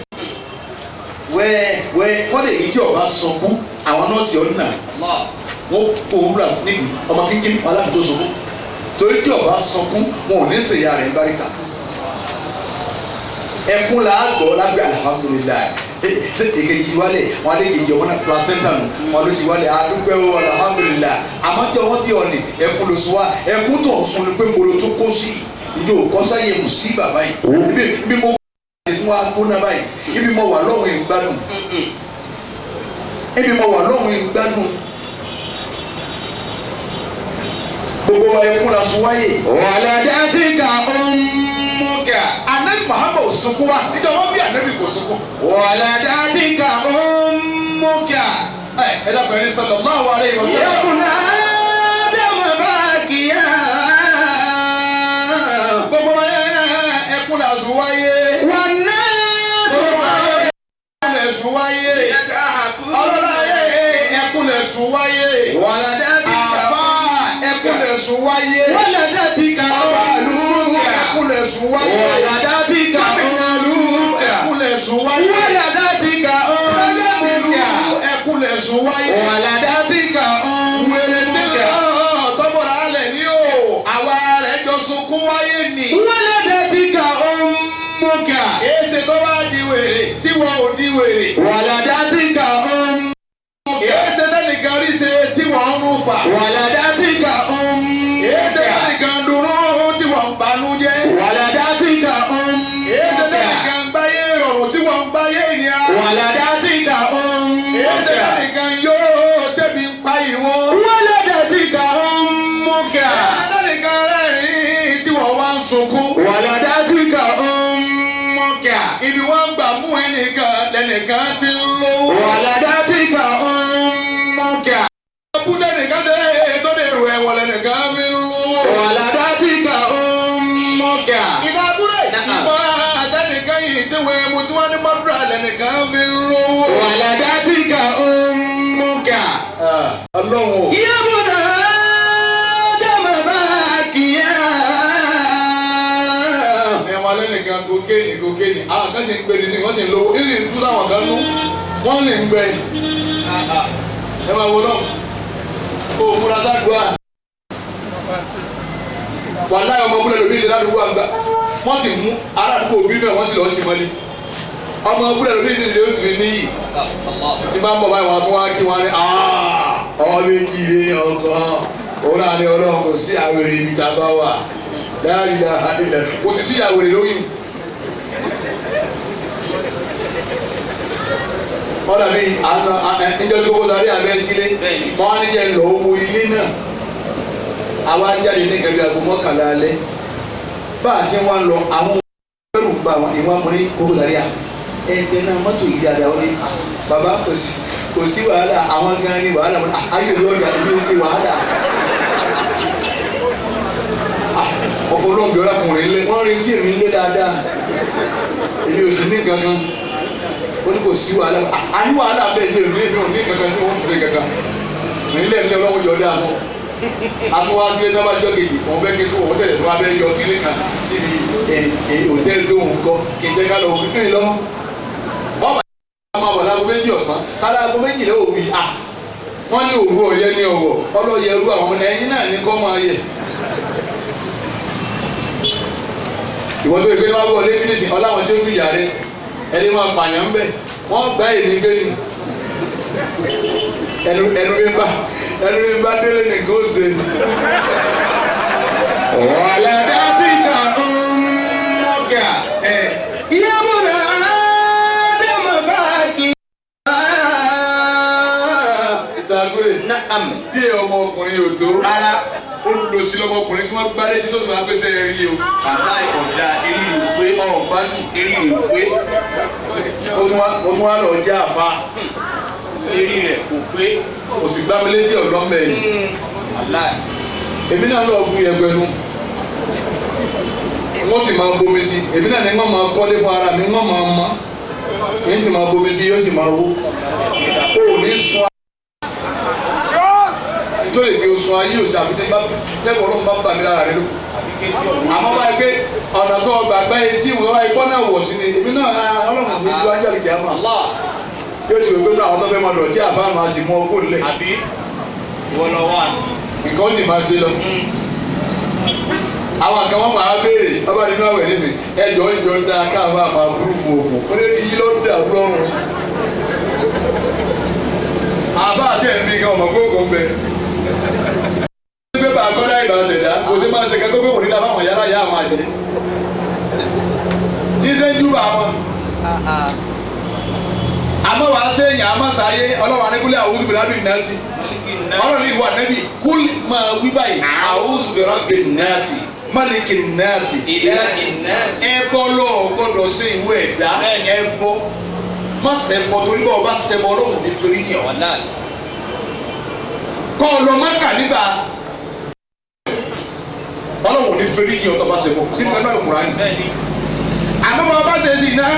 wẹ́ẹ́ kọ́lé yìí tí ọba sọkún àwọn nọ́ọ̀sì ọ̀nà wọ́n òwúrọ̀ nídìí ọmọ kékeré aláàbò sọkún torí tí ọba sọkún wọn ò ní ṣèyá rẹ̀ báríkà ẹkún là á gbọ́ lábẹ́ alihamudulilayi èkejì ti wálé wọn alẹ́ kejì ọmọ náà placenta nù wọn ló ti wálé adúgbò ẹwọ alihamudulilayi àmọ́jọ́ wọn bí ọ̀nì ẹkún ló sọ wá ẹkún tó ń sun ni pé mbolo tó kó sí ìjọ kọ́sá yẹ kù sí bàbá yìí ibi mo wà tí wọ́n á gbóná báyìí ibi mo wà lọ́wọ́ ìgbádùn ibi mo wà lọ́wọ́ ìgbádùn gbogbo wa ẹkún la sọ wáyé. waladatika ummuka. anabi Muhammad sunkún wa níjọ́ wọn bí anabi kò sunkún. waladatika ummuka. ẹ dàpọ̀ ẹni sallallahu alaihi wasallam. ya ibna Adama bakiya. gbogbo wa ẹkún la sọ wáyé. wannasu ẹkún la sọ wáyé. ọlọ́lá ẹkún la sọ wáyé. waladatika ẹkún la sọ wáyé. waladatika ummuka. ẹkún la sọ wáyé. waladatika ummuka. ẹkún la sọ wáyé. waladatika ummuka. ẹkún la sọ wáyé. waladatika ummuka. tọ́bọ̀rọ̀ alẹ̀ ní o àwa rẹ̀ jọ sunkún wáyé ni. waladatika ummuka. èsè tó bá di wèrè tí wọn ò di wèrè. waladatika ummuka. èsè tẹ́nìkan rí ṣe tí wọ́n ń rún pa. waladatika ummuka. èsè tẹ́nìkan dùnnú tí wọ́n ń banú jẹ́. waladatika èsè ummuka. tẹ́nìkan gbáyé rọrùn tí wọ́n ń gbáyé ìnira. waladatika èsè ummuka. tẹ́nìkan yóò tẹ̀bi ń pa ìwọ. waladatika ummuka. èsè tẹ́nìkan rẹ́rìn-ín tí wọ́n wá ń sunkún. waladatika ummuka. ibi wọ́n gbà mú ẹnìkan lẹ́nìkan ti ń lówó. waladatika ummuka. kúndé nìkan dé tó dé ru ẹ̀wọ̀n lẹ́nìkan fi ń lówó. waladatika ummuka. ìdàkúrẹ́ ìmọ̀ àtẹnìkan yìí tí wọ́n mú tí wọ́n ní mọ́dúrà lẹ́nìkan fi ń lówó. waladatika ummuka. ọlọ́run o. ya ibna Adama bakiya. ẹ̀wọ̀n lẹ́nìkan gòkèènì àwọn kan sì ń gbé ní sí wọ́n sì ń lówó ní sì ń tú táwọn kan nú wọ́n lè ń gbẹ. ẹ máa wo náà o múra sádùá wàhálà ọmọ búlẹ̀ lóbi ìṣẹ̀lẹ̀ àdúgbò àgbà wọ́n sì mú aládùúgbò òbí náà wọ́n sì lọ́ọ́ sí mọ́lé ọmọ búlẹ̀ lóbi ìṣẹ̀lẹ̀ oṣù mi níyì tí bá ń bọ̀ báyìí wọn tún wá kí wọn ní ọmọ méjì ní ọkàn òun náà ní ọlọ́run kò sí àwèrè ibi tá a bá wà láàyè àdìlẹ̀ kò sì sí àwèrè lórí mi. wọ́n dàbí níjọ́ tí kókó sáré abẹ́ sílé wọ́n á ní jẹ́ lọ owó ilé náà àwa jáde ní kẹ̀lé aago mọ́kànlá alẹ́ bá a ti wá lọ àwọn ẹrù ń bá wọn ìwọ́n mú ní kókó sáré à ẹ̀ẹ́dẹ̀ náà mọ́tò yìí dáadáa wọ́n ní bàbá kò kò sí wàhálà àwọn gan ni wàhálà ayé ìlú ọ̀dà ìlú ṣe wàhálà. ọ̀fọ̀lọ́gbẹ̀ ọ̀làkùnrin lé wọ́n retí èmi lé dáadáa èmi ò sì ní kankan ó ní kò sí wàhálà àní wàhálà bẹ́ẹ̀ ní èmi ò ní kankan ní wọ́n fi ṣe kankan nílẹ̀ nílẹ̀ ọlọ́wọ́ jọ dáa fún àtúwá sílé náà bá jọ kejì wọn bẹ́ẹ̀ kí tó wọ́n tẹ̀lé tó wá bẹ́ẹ̀ yọ kílé kan síbi hòtẹ́ẹ̀lì tó ń kọ́ kí n tẹ́ ká lọ òfin pín in lọ́wọ́ wọ́n bá máa bọ̀ láago méjì ọ̀sán kára aago méjì lé òwì à wọ́n ní òru ọ̀yẹ́ ní ọ̀wọ̀ ọlọ́yẹ ru àwọn ọmọ ẹ̀yìn náà ní kọ́ máa yẹ. ìwọ́n tó ìgbé máa bọ̀ létí nísìn ọláwọn tí ó gbìyà rẹ ẹni máa pààyàn ń bẹ̀ wọ́n gbá èmi gbé ni ẹnu mi bá délé nìkan ó ṣe. wàlàdá tí kà ń mọ́kà yẹ́múnà ádámà bá kí. ìtàgùrẹ̀ Naam. díẹ̀ ọmọkùnrin yóò tó Rárá. ó lọ sí lọ́mọkùnrin tí wọ́n gbá létí tó sì máa pèsè rí o. Bàbá ìkọ̀dá eré rè pé ọ̀gbádùn eré rè pé ó tún wá lọ jẹ́ àfa eré rẹ̀ kò pé. kò sì gbá mi létí ọ̀dọ́ mẹ́rin. Wàláì. èmi náà lọ bu ẹgbẹ́nu wọ́n sì máa bomi sí èmi náà ní wọ́n máa kọ́lé fún ara mi wọ́n máa mọ́ yín sì máa bomi sí yóò sì máa wó o ò ní sun tó lè gbé oṣù ayé òsì àfi tẹ́kọ̀ọ́ ọlọ́run bá bà mí lára rẹ ló àmọ́ báyìí pé ọ̀nà tó gbàgbá etí ìwọ̀n wáyé kọ́ náà wọ̀ sí ni èmi náà ọlọ́run mi ju ajá lè kí á mọ̀ yóò ti wò pé náà àwọn tó fẹ́ máa dọ̀tí àfáà máa sì mú ọkọ̀ nílẹ̀ Àbí ìwọ lọ wà. nǹkan ó sì máa ṣe lọ. àwọn kan wọn máa béèrè bàbá nínú àwẹ̀ nísìn ẹjọ́ ìjọ ń dá káàbà máa burú fún oògùn ó lé ní yí ló dà lọ́rùn. àbá àti ẹ̀mí gan ọmọ gbogbo ń bẹ. pépà àgọ́dá ìbá ṣẹ̀dá kò sí máa ṣe kẹ́kọ̀ọ́ pé kò ní dá fáwọn yàrá yá máa jẹ. ní sẹ́ńjú bá wọn. àmọ́ wàá sẹ́yìn àmọ́ sáyé ọlọ́wà nípínlẹ̀ àwùjọ bìlábì náà sí ọlọ́run ìwà nẹ́bí kúl máa wí báyìí a'udhu bi rabbin nasi malikin nasi Ilahin nasi. ẹbọ lọ gbọ́dọ̀ sí ìwé ẹ̀dá ẹbọ má ṣẹbọ torí bá ọba ṣẹbọ ọlọ́run ní torí ní ọ Wàláì. kọ́ ọ lọ Mákà nígbà ọlọ́run ní torí ní ọtọ́ bá ṣẹbọ nínú ẹgbẹ́ Al-Qur'ani Bẹ́ẹ̀ni. àmọ́ bá ọba ṣe sí náà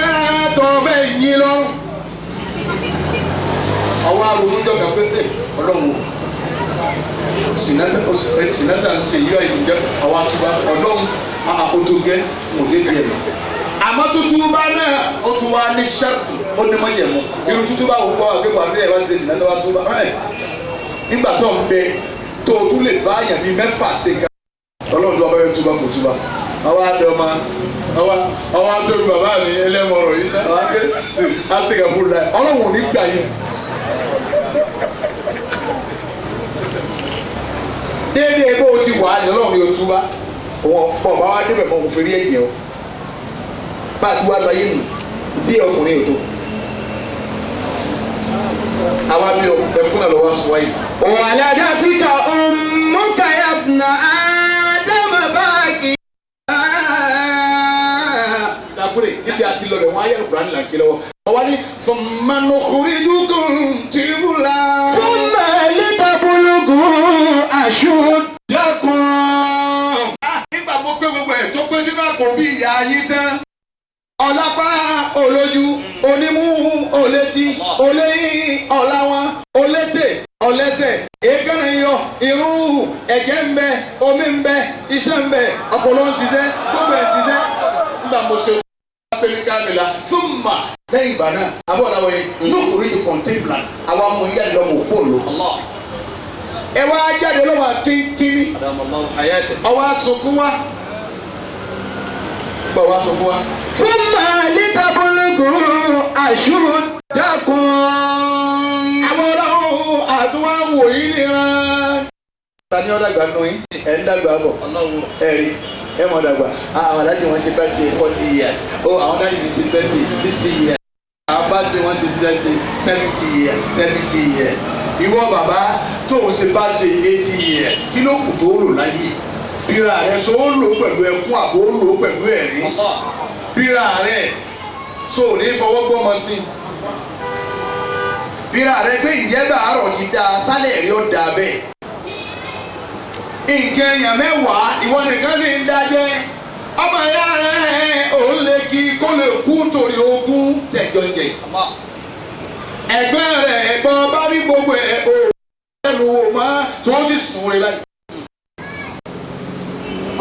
tọ́ fẹ́ yín lọ́rùn ọwọ́ arúgbó jọ̀gà pépè ọlọ́run sinata ń ṣe yíyá ìdíjẹ ọwọ́ àtúbà ọlọ́run àkótógẹ mọ̀lẹ́dì ẹ̀ àmọ́ tútúbà náà ó tún wá ní ṣáàtù ó ní mọ́jẹ̀mú irú tútúbà wò gbọ́ àgbẹ̀kọ̀ àbí ẹ̀ wá ti ṣe sinata wá túbà ẹ̀ nígbà tó ń bẹ tó o tún lè bá àyàn bíi mẹ́fà ṣe ká ọlọ́run tó wá bá yẹ túbà kò túbà àwa àdọ́mà àwa àtọ́jú bàbá mi ẹlẹ́mọ̀rọ̀ yìí àwọn àtẹ̀kẹ̀ fún la ọlọ́run ò ní gbà yẹn. déédéé bó o ti wà á ní ọlọ́run yóò túbá òun ọ̀pọ̀ bá wá débẹ̀ mọ́ òun fi rí ẹ̀jẹ̀ o bá a ti wá lọ ayé nù díẹ̀ ọkùnrin yóò tó àwa bí ẹkún náà lọ́wọ́ sọ wáyé. wàlàdá tí kà ń mọ́kà yabna ádámà bá kí. dàgbére níbi àti lọ́rẹ̀ wọn ayé àlùkùrá nílà kí lọ́wọ́ wọ́n wá ní fọmánù kùrìdùkùn tìbúlà. fúnmà lítàbùlùkù àṣùdàkùn. nígbà mo gbé gbogbo ẹ̀ tó gbé sínú àpò bí ìyá yín tán ọlápá olójú onímú olétí oléyìn ọ̀làwọn olétè ọ̀lẹ́sẹ̀ èékánná iyọ̀ irun ẹ̀jẹ̀ ń bẹ omi ń bẹ iṣẹ́ ń bẹ ọpọlọ ń ṣiṣẹ́ gbogbo ẹ̀ ń ṣiṣẹ́ nígbà mo ṣe pẹ̀lú kámẹ́lá fún mà lẹ́yìn ìgbà náà àbọ̀ làwọn yẹn lókùnrin ju kọ̀ǹtẹ́bìlà àwa mú jáde lọ́mọ òpó lò ẹ wá jáde lọ́mọ kínkínní ọwọ́ asokun wa gbọ́ wá sọ fún wa. fúnmà lítàbùlùkù àṣùdàkùn. àwọn ọlọ́run àtúwá wò yín níran. ta ni ó dàgbà nù yín ẹ̀ ń dàgbà bọ̀ ẹ̀rí ẹ̀ mọ̀ dàgbà àwọn aláàjì wọn ṣe birthday 40 years àwọn dáàdì ti ṣe birthday 60 years àwọn birthday wọn ṣe birthday 70 years ìwọ bàbá tóun ṣe birthday 80 years kí ló kù tó lò láyé bíra rẹ so ó lò pẹ̀lú ẹkún àbò ó lò pẹ̀lú ẹ̀rín bíra rẹ so ò ní fọwọ́ gbọ́mọ sí bíra rẹ pé ìjẹ́ bàárọ̀ ti da sálẹ̀ rí ó da bẹ́ẹ̀. nǹkan èèyàn mẹ́wàá ìwọ nìkan sì ń dájẹ́ ọmọ ìyá rẹ̀ òun lè kí kó lè kú torí ogún tẹ̀jọ́ jẹ. ẹgbẹ́ rẹ̀ ẹ̀gbọ́n bá ní gbogbo ẹ̀ o ẹnu wo mọ́ tí wọ́n sì sùn rẹ̀ báyìí.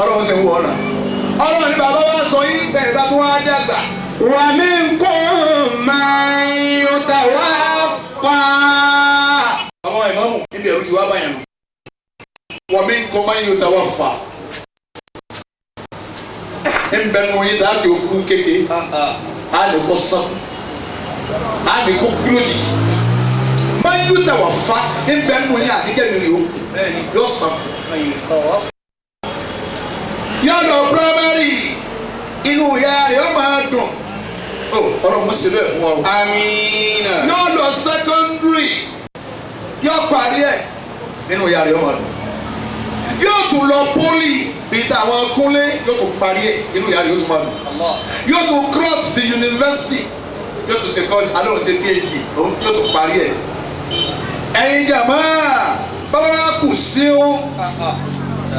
ọlọ́run ṣe ń wọ ọ̀nà ọlọ́run ní bàbá wa sọ yín bẹ́ẹ̀ bá tún wá dàgbà. wa minkum man yutawaffa. àwọn ìmáàmù níbi ẹ̀rù ti wá báyìí nù. wa minkum man yutawaffa. ń bẹ nù yín tá a di okú kéke a lè kó sàn a lè kó kúlójì. man yutawaffa ń bẹ nù yín àkíkẹ́ mi rí o yóò sàn. yálò primary inú ìyá rẹ̀ ó máa dùn. ọlọ́run ṣe bẹ́ẹ̀ fún wa o. amiina. yóò lọ secondary yóò parí ẹ̀ nínú ìyá rẹ̀ ó máa dùn. yóò tún lọ poli bíi táwọn kúnlé yóò tún parí ẹ̀ nínú ìyá rẹ̀ ó tún máa dùn. yóò tún cross the university yóò tún ṣe course alóhùn ṣe PhD yóò tún parí ẹ̀. ẹ̀yin jàmá bàbá wa kù sí o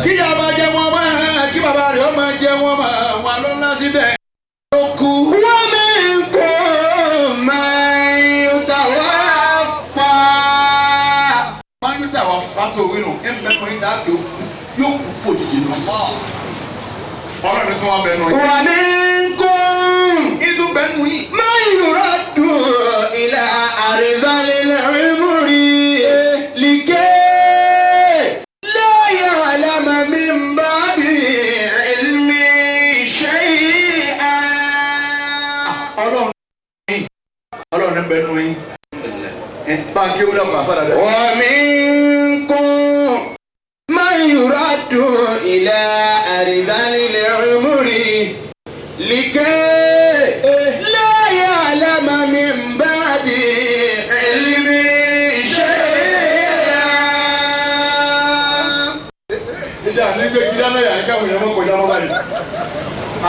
kí ìyá máa jẹ wọn máa kí bàbá rẹ̀ ó máa jẹ wọn máa wọn ló ńlá síbẹ̀ ló kú. wa minkum man yutawaffa. máa ń tà wá fàtó wínú ẹ̀ ń bẹ́ẹ̀ mọ́ ìdá àgbẹ̀ yóò kú kó jìjì nù. ọlọ́run tí wọ́n bẹ̀ nù yìí. wa minkum ìtú bẹ̀ nù yìí. man yuraddu ila ardhil umri likay min ba'di ilmi shay'an. ọlọ́run bẹ̀ nù yìí. báńkì wúlò kò àfàdà dẹ. wa minkum man yuraddu ila ardhil umri likay la ya'lama min ba'di ilmi ìjà nígbè gíga náà yà ní káwọn èèyàn mọ̀ kọjá mọ́ báyìí.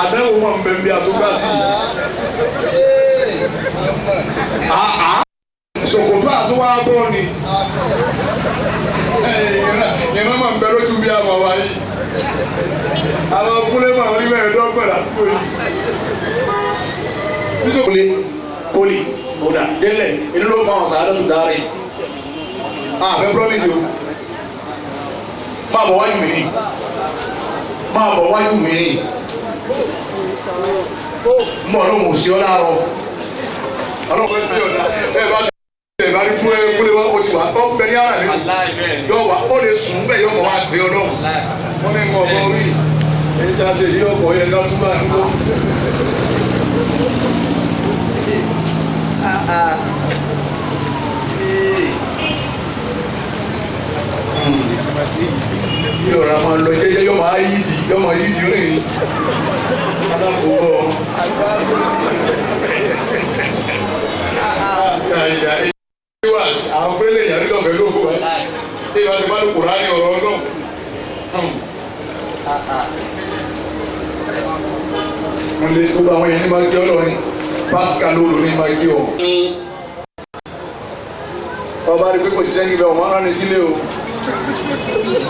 àdáwò mọ̀ ń bẹ̀ ń bí àtúgbà sí i. ṣòkòtò àtúwà bọ́ ni. ìran mọ̀ ń bẹ lójú bí àmọ̀ wáyé. àwọn kúlẹ̀ mọ̀ ní mẹ́ẹ̀ẹ́dọ́gbọ̀n ládùúgbò yìí. nítorí poli ọ̀dà délẹ̀ inú ló fa àwọn sàádọ́ tó dáre. àfẹ́ promise o. máa bọ̀ wájú mi ní máa bọ̀ wájú mi ní mọ̀ ló mọ̀ sí ọ láàárọ̀ ọlọ́pàá tí ọ̀dà ẹ bá ti ẹ bá rí kúlẹ̀ wọn o ti wà ọ́ bẹ ní ara mi yóò wá ó lè sùn bẹ́ẹ̀ yóò mọ̀ wá gbé ọlọ́run wọ́n ní mọ̀ ọ̀bọ̀ orí èyí tí a ṣe yí ọkọ̀ yẹn ká túbọ̀ ń gbọ́. yóò rà máa lọ jẹ́jẹ́ yóò máa yí di rìn ní alákòókò. àwọn pélé yàrá ìlọ́fẹ̀ẹ́ ló kó wáyé tí ìbá ti bá lù kúrò á ní ọ̀rọ̀ ọlọ́run. wọ́n lé gbogbo àwọn yẹn ní máa kí ọlọ́run Pascal lóru ní máa kí ọ. ọba rí pé kò ṣiṣẹ́ níbẹ̀ ọmọ rán ni sílé o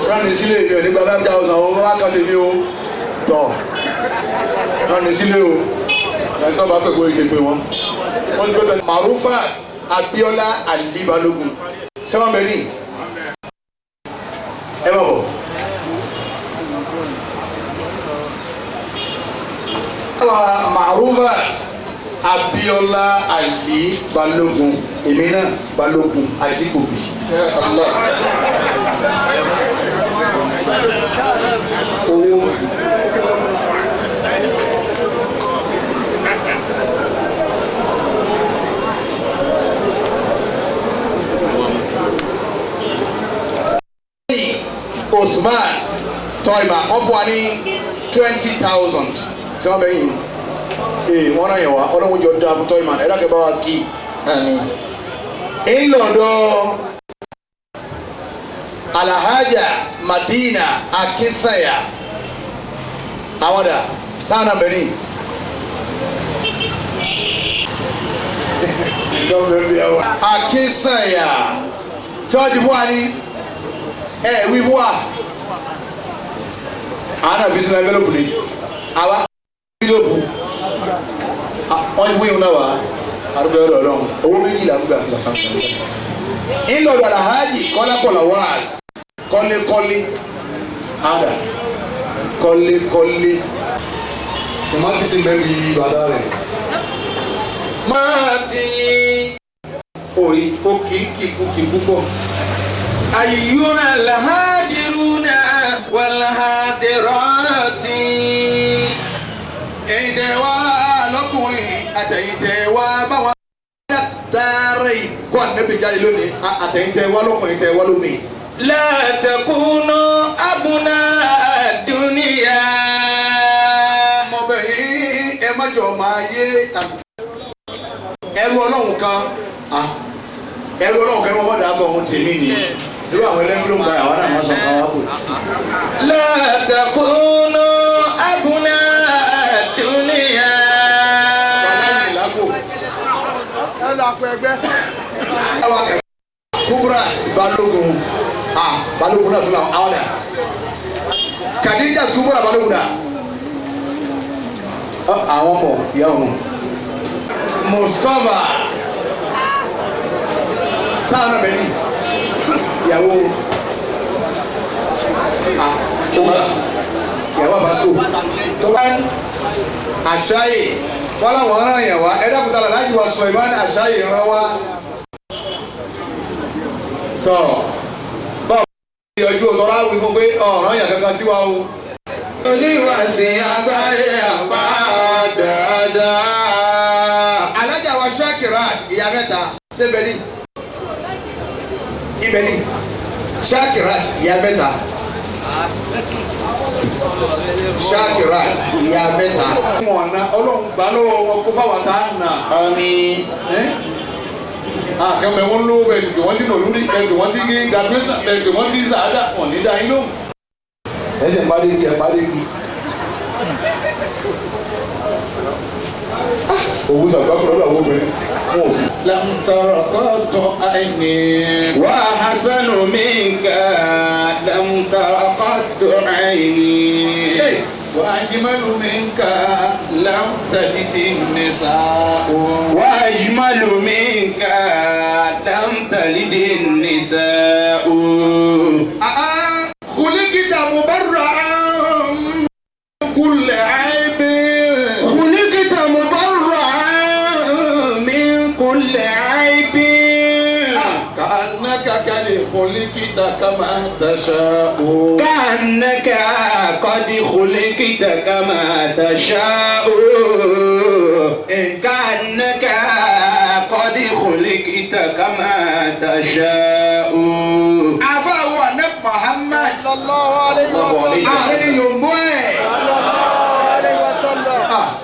rán ni sílé mi ò ní gba 5,000 àwọn ọmọ wákàtí tèmi o tọ̀ rán ni sílé o ẹ̀ tọ́ bá pẹ̀ kó ètè pé wọ́n. wọ́n ti gbọ́dọ̀ Marufat Abiola Ali Balogun sẹ́wọ̀n bẹ́ẹ̀ ni ẹ má bọ̀. Marufat Abiola Ali Balogun èmi náà Balogun Ajikobi. owó Osman Toyma wọ́n fún wa ní 20,000 tí wọ́n bẹ yìí wọ́n náà yẹn wá ọlọ́run jọ dáa fún Toyma ẹ̀dá kẹ́ bá wa kí ńlọ́dọ̀ Alhaja Madina Akinsanya àwọn dà sáà náà bẹ ní Akínsànyà tí wọ́n ti fún wa ní wí fún wa àwọn náà fi sínú envelope ni àwa envelope wọ́n ti wí ìhun náà wá àdúgbò ọ̀dọ̀ ọlọ́run owó méjìlá ń gbà ńlọrọ̀ alhaji kọ́lápọ̀lá wà kọ́lékọ́lé àdà kọ́lékọ́lé sèmátì sí mẹ́bí bàdá rẹ̀. máa ti orí ó kì púpọ̀. ayyuha alhadiruna walhadirati. ẹ̀yin tẹ́ wá lọ́kùnrin àtẹ̀yin tẹ́ wá báwọn dáre kó ànábì jáde lónìí àtẹ̀yin tẹ́ wá lọ́kùnrin tẹ́ wá lómi. la takunu abuna dunya. ọmọbẹ yìí ẹ má jọ máa yé ẹrú ọlọ́run kan ẹrú ọlọ́run kan ní wọ́n bá dàgbà ọ̀hún tèmi ni irú àwọn ẹlẹ́bí ló ń gba àwọn náà má sọ kan wá bò. la takunu abuna dunya. Kubrat Balógun Balógun náà tún náà àwọn dà Khadija Kubrat Balógun dà àwọn ọmọ ìyá ọmọ Mustapha sáà náà bẹ ní ìyàwó ọmọdà ìyàwó Vasco tó bá àṣàyè wọn làwọn ará yẹn wá ẹ̀dá kúta là láti wá sọ ìbáni àṣàyè rán wá tọ báwo ni ọjọ́ tọ́lá wí fún pé ọ̀ràn yàn kankan sí wa o. oníwàsí agbáyé àpá dáadáa. alájà wa Shakirat ìyá mẹ́ta ṣé bẹ́ẹ̀ ni ibẹ̀ ni Shakirat ìyá mẹ́ta Shakirat ìyá mẹ́ta. ọ̀nà ọlọ́run gbà lọ́wọ́ wọn kó fáwọn tá a nà. àmín. Kẹmẹ wọn ló bẹ ṣùgbọ́n wọ́n sì nà lórí ẹgbẹ́ wọ́n sì graduation ẹgbẹ́ wọ́n sì sàádà wọn ní dáhìn lóhùn. ẹsẹ̀ pàdégi ẹ̀ pàdégi. owó sàgbàkúrọ̀ lọ́wọ́ obìnrin wọn ò sì. lamtara kọ́tọ̀ àìní. wà á hasanu minka lamtara kọ́tọ̀ àìní. وأجمل منك لم تلد النساء وأجمل منك لم تلد النساء. خلقت مبرعا من كل عيب. خلقت مبرعا من كل عيب. كأنك قد خلقت كما تشاء. كأنك قد خلقت كما تشاء. كأنك قد خلقت كما تشاء. àfàwọn ànábì Muhammad sallallahu alayhi wa sallam. àhẹnì yòǹbó ẹ̀.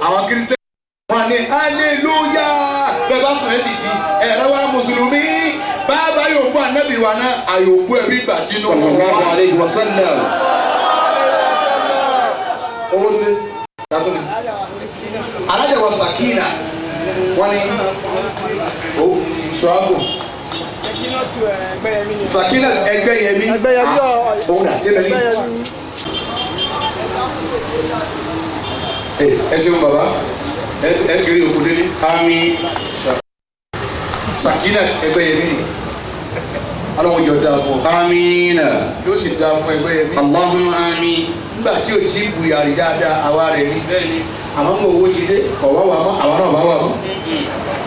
àwọn Kírísítẹ́nì wọn ní hallelujah bẹ́ẹ̀ bá sùn ẹ́ sì jí ẹ̀rọ wa mùsùlùmí bàbá yòǹbó ànábì wa náà àyòǹbó ẹ̀ bí gbà tí inú wọn wá. sallallahu alayhi wa sallam. owó dúdú dàtúndì alájà wa Sakina wọn ní ṣọ́àbù Sakina Ẹgbẹ́yẹmí òun àti ẹbẹ ní. ẹ ṣeun bàbá ẹ kiri òkú délé. àmín. Sakina Ẹgbẹ́yẹmí ni aláwọ̀ jọ dáa fún ọ. àmín. yóò sì dáa fún Ẹgbẹ́yẹmí. Allahumma àmín. nígbà tí o ti buyari dáadáa àwa rẹ̀ ni àmọ́ kò owó ti dé ọ̀wá wa mọ́ àwa náà bá wà mọ́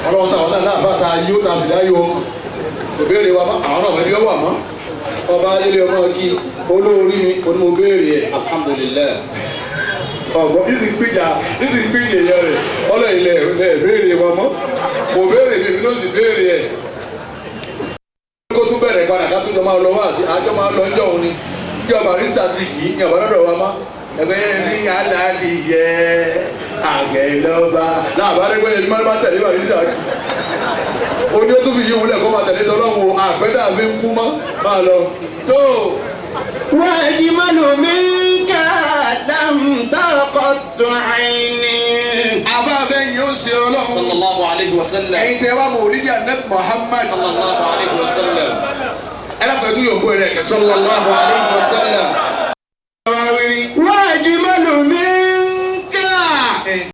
ọlọ́run sáwọn náà láàbá ta yíó ta sì dá yíó òbéèrè wa mọ́ àwọn náà mẹ́bí ó wà mọ́ ọba adélé ọmọ kí olóorí mi onímọ̀ béèrè ẹ̀ alhamdulillah. ọ̀gbọ́n ìsìn gbìjà èèyàn rẹ̀ ọlọ́ ilẹ̀ béèrè wa mọ́ kò béèrè mi mi ló sì béèrè ẹ̀ kó tún bẹ̀rẹ̀ padà ká tún jọ máa lọ wá sí àjọ máa lọ ńjọ́ òun ni kí ọba rísà ti kì í ní ọba lọ́dọ̀ wa mọ́ Ẹgbẹ́yẹmí aládìyẹ àgẹ̀lọ́ba láàbárẹ́gbẹ́ yẹn ní máa tẹ̀lé bá rísà kì ó ní ó tún fi yí òun lẹ̀ kó máa tẹ̀lé tọ́lọ́mù àpẹ́tà fi ń kú mọ́ máa lọ tó. وأجمل منك لم تقط عيني. àbá abẹ́yìn ó ṣe ọlọ́run. sallallahu alayhi wa sallam. ẹ̀yin tẹ́ wá mọ̀ òdìdí Ànábì Muhammad. sallallahu alayhi wa sallam. ẹlẹ́pẹ̀tù yóò bó rẹ̀ kẹsàn-án. sallallahu alayhi wa sallam. وأجمل منك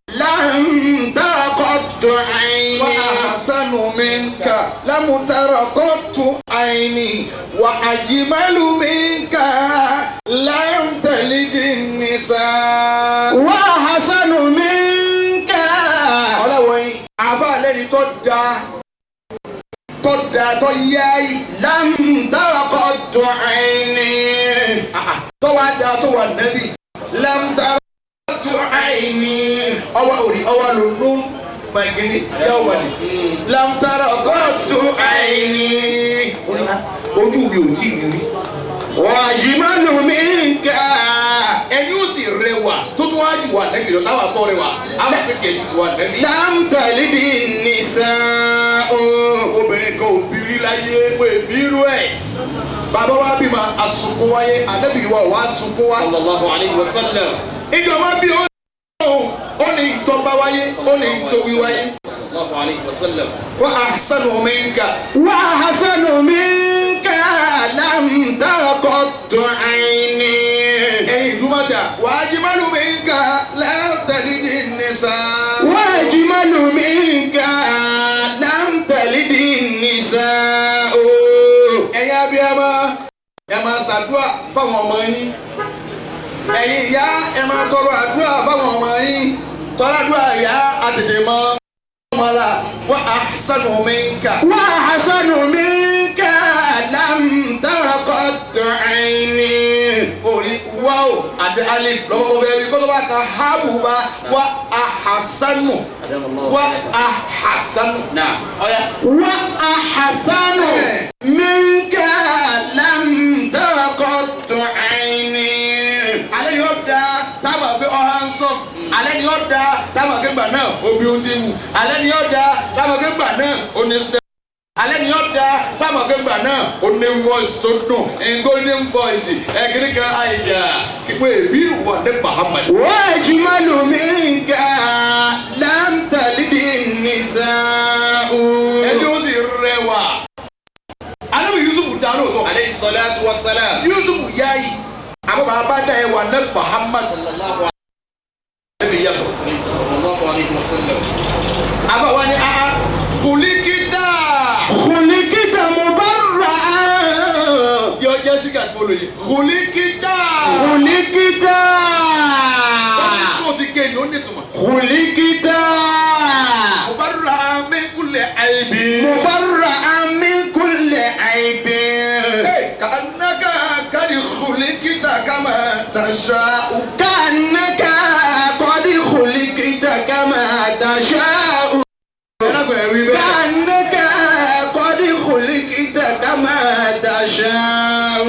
لم تر قط عيني وأحسن منك لم تر قط عيني وأجمل منك لم تلد النساء وأحسن منك ọlọ́wọ́ yìí àfa lẹ́ni tó dáa tó yáyì لم تر قط عيني tó wá dáa tó wà nẹ́bí لم تر قط عيني ọwọ́ òrì ọwọ́ ló nú màgìní yà wà ní لم تر قط عيني ojú mi ò tí ì rí. وأجمل منك ẹni ó sì rẹwà tó tún wá jù wà nẹ́bí lọ táwọn àbọ̀ rẹwà àwọn àpẹtì ẹ̀jú ti wà nẹ́bí. لم تلد النساء obìnrin kan ò bírí láyé pé bírú ẹ̀ bàbá wa bímọ àsùnkún wáyé ànábì wa wà àsùnkún wá. sallallahu alayhi wa sallam. ìjọba bí ó ní ìtọ́ba wáyé ó ní ìtòwí wáyé. sallallahu alayhi wa sallam. wa ahsanu minka. وأحسن منك لم تر قط عيني ẹ̀yin ìdúmọ̀tà wa ajmalu minka lam talidi nisa. وأجمل منك لم تلد النساء ẹ̀yin abiyamọ ẹ máa ṣàdúrà fáwọn ọmọ yín. ẹ̀yin ìyá ẹ máa tọrọ àdúrà fáwọn ọmọ yín. tọ́ládùá ìyá àtètè mọ́ ọmọlá wa ahsanu minka. وأحسن منك لم تر قط عيني orí wáwò àti alif lọ́kọ́kọ́ bẹ́ẹ̀ bí kótó bá ka hábù bá wa ahasanu wa ahasanu. náà. ọ̀ya. وأحسن منك لم تر قط عيني alẹ́ ni ó da táwọn àgbẹ̀ ọ̀hán sọ. alẹ́ ni ó da táwọn àgbẹ̀ gbà náà obi ó ti wù. alẹ́ ni ó da táwọn àgbẹ̀ gbà náà ó ní step. alẹ́ ni ó da táwọn àgbẹ̀ gbà náà ó ní voice tó dùn golden voice kìnnì kan àìsà kíkọ́ èbí wà ní Muhammad. وأجمل منك لم تلد النساء ẹni ó sì rẹwà. alábi Yusuf dá lóòótọ́. alayhi salatu wa salam. Yusuf yáyì àbọ̀ bàbá dá ẹwà ní Muhammad. sallallahu ẹbí yàtọ̀. alayhi wa sallam. àbáwá ni a kùlíkítà. خلقت مبرعا yọ jẹ́ sígá tó lóye. kùlíkítà. خلقت tó ti kéde ó ní ìtumọ̀. خلقت mubarra min kulli aibi. مبرعا من كل عيب kànáka kàdí kùlíkítà kama tasha'u. كأنك قد خلقت كما تشاء ẹlẹ́gbẹ̀ẹ́ wí bẹ́ẹ̀. كأنك قد خلقت كما تشاء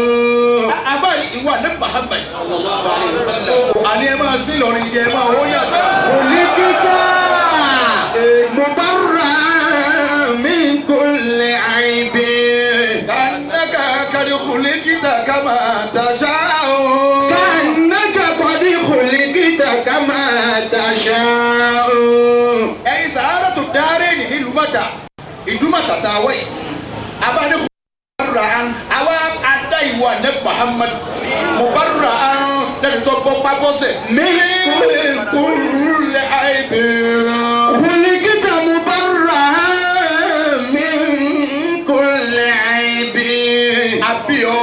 àfáàní ìwà ní Muhammad. sallallahu alayhi wa sallam. àní ẹ máa sí lọrin jẹ ẹ máa ó yàtọ̀. خلقت مبرعا من كل عيب كأنك قد خلقت كما تشاء. كأنك قد خلقت كما تشاء ẹ̀yin sàárà tó dáre ní nílùú mọ́ta ìdúmọ̀tà tá a wáyé abáni mubarra'an àwa adá ìwà ní Muhammad mubarra'an lẹ́nu tó gbọ́ pábọ́sẹ̀ من kulli aibi. خلقت مبرعا من كل عيب àbíọ́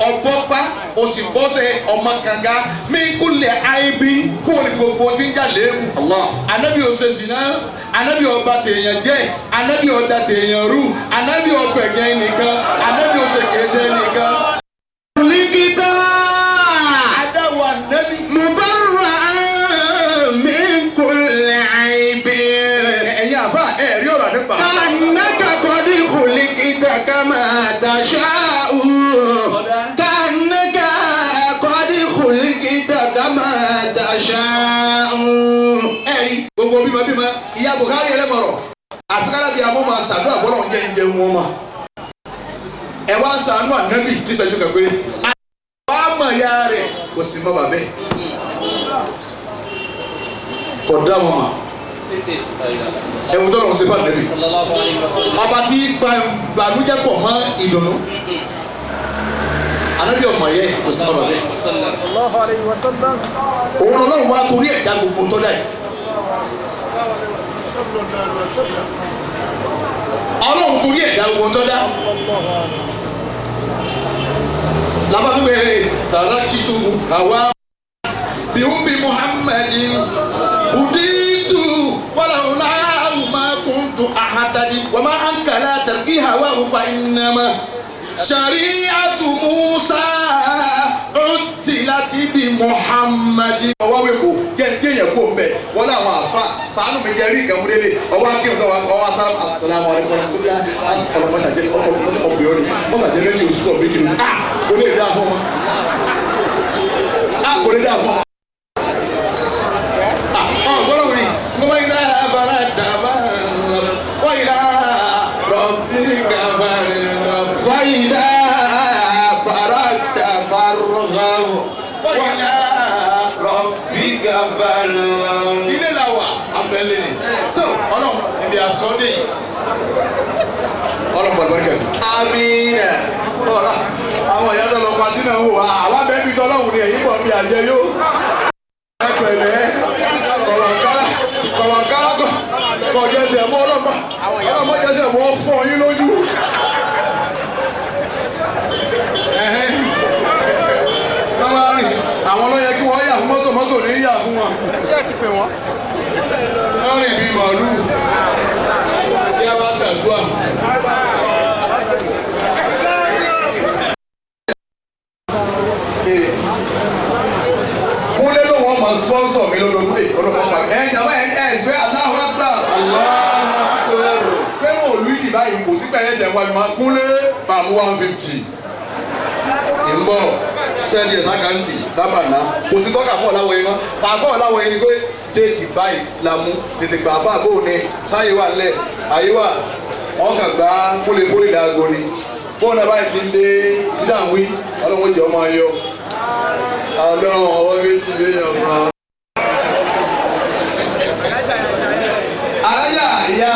ọgbọ́pá oṣù bọ́sẹ̀ ọmọ kànga min kulli aibi kó o ní gbogbo tí ń jà léwu. Allah. anabi ò ṣe zina anabi ọba tèèyàn jẹ anabi ọda tèèyàn rú anabi ọgbẹgẹ nìkan anabi ò ṣe kéde nìkan. خلقت adáwọ anabi. مبرعا من كل عيب ẹ̀yin àfa ẹ̀rí ọ̀rọ̀ nípa. كأنك قد خلقت كما تشاء كأنك قد خلقت كما تشاء ẹ̀rí gbogbo bímọ ìyá Buhari ẹlẹ́mọ̀rọ̀ àfikàlà bíi amọ́ máa ṣàdúrà bọ́lá ọ̀jẹ̀ ń jẹun wọn ma. ẹ wá ṣàánú ànábì níṣẹ́jú kan pé wàá mọ̀ ya rẹ̀ kò sì mọ bàbẹ́ kò dá wọn mà ẹ̀wù tó lọ́wọ́ sí bá tẹ̀lé ọba tí gbàlújẹ́ pọ̀ mọ́ ìdùnnú anabi ọmọ yẹ kò sí ọ̀rọ̀ bẹ́ẹ̀ òun Ọlọ́run wa torí ẹ̀dá gbogbo tó dá yìí Ọlọ́run torí ẹ̀dá gbogbo tó dá làbá fi bẹ̀rẹ̀ tàràkìtù àwa bíwúbi Muhammadin uditu wàlàwù náà má kuntu ahadadi wàmà ankala tàrkìhà wà wùfà ìnàmà. شريعة موسى عدلت بمحمد. ọwọ́ wẹ̀kọ̀ jẹ́ yẹn kó mbẹ́ wọ́n náà wọ́n àfa sànù mi jẹ́ rí ìkàmúdélé ọwọ́ akéwòn náà ọwọ́ asalamu asalaamu alaykum ọlọmọsàjẹ ọbẹ̀ọ́ni mọ́sàjẹ lẹ́sẹ̀ oṣù kọ̀ méjì lónìí kò lè dá fún wọn kò lè dá fún wọn. gbọ́dọ̀ wí gbọ́dọ̀ yìí náà bàrà dàbà wọ́n yìí náà rọ̀bì kàbàrẹ̀ فإذا فرغت فارغب وإلى ربك فارغب. ilé la wà abẹ́lé ni tó Ọlọ́run ibi àsọdé yìí Ọlọ́run fún abẹ́rẹ́ kẹsì. amiina. ọ̀la àwọn ìyá tó lọ pàtí náà wò wá àwa bẹ́ẹ̀ bí tọ́lọ́hùn ni èyí bọ̀ bí àjẹ yó. ẹ pẹ̀lẹ́ kọ̀lọ̀kálá kọ̀ jẹsẹ̀ mọ́ ọlọ́mọ jẹsẹ̀ mọ́ fọ́ yín lójú. àwọn ló yẹ kí wọ́n yà fún mọ́tò ní yà fún wọn. ṣé ẹ ti pè wọ́n. wọ́n rìn bíi màálù sí abáṣàdúà. kúnlé ló wọ́n mọ̀ sponsor mi lọ́dọọdún ọlọ́pàá ẹ̀ jàmbá ẹ̀ gbé Allahu Akbar. pé mo lù yìí báyìí kò sí pẹ̀lẹ́ ẹ̀jẹ̀ wájú máa kúnlé bàmú 150. ìbọ̀ sẹ́ni ẹ̀sà kàǹtì lábàná kò sí tọ́ka fún ọ̀làwọ̀ yẹn mọ́ fàáfọ́ ọ̀làwọ̀ yẹn ni pé déètì báyìí la mú tètè gbà fún àbò ni sáyé wà nílẹ̀ ayé wà wọ́n kàn gbá pólépólì dàgò ni bóun náà báyìí ti ń dé dídà wí ọlọ́wọ́ jẹ́ ọmọ ayọ̀ ọlọ́run ọwọ́ méjì léèyàn kan. alájà ìyá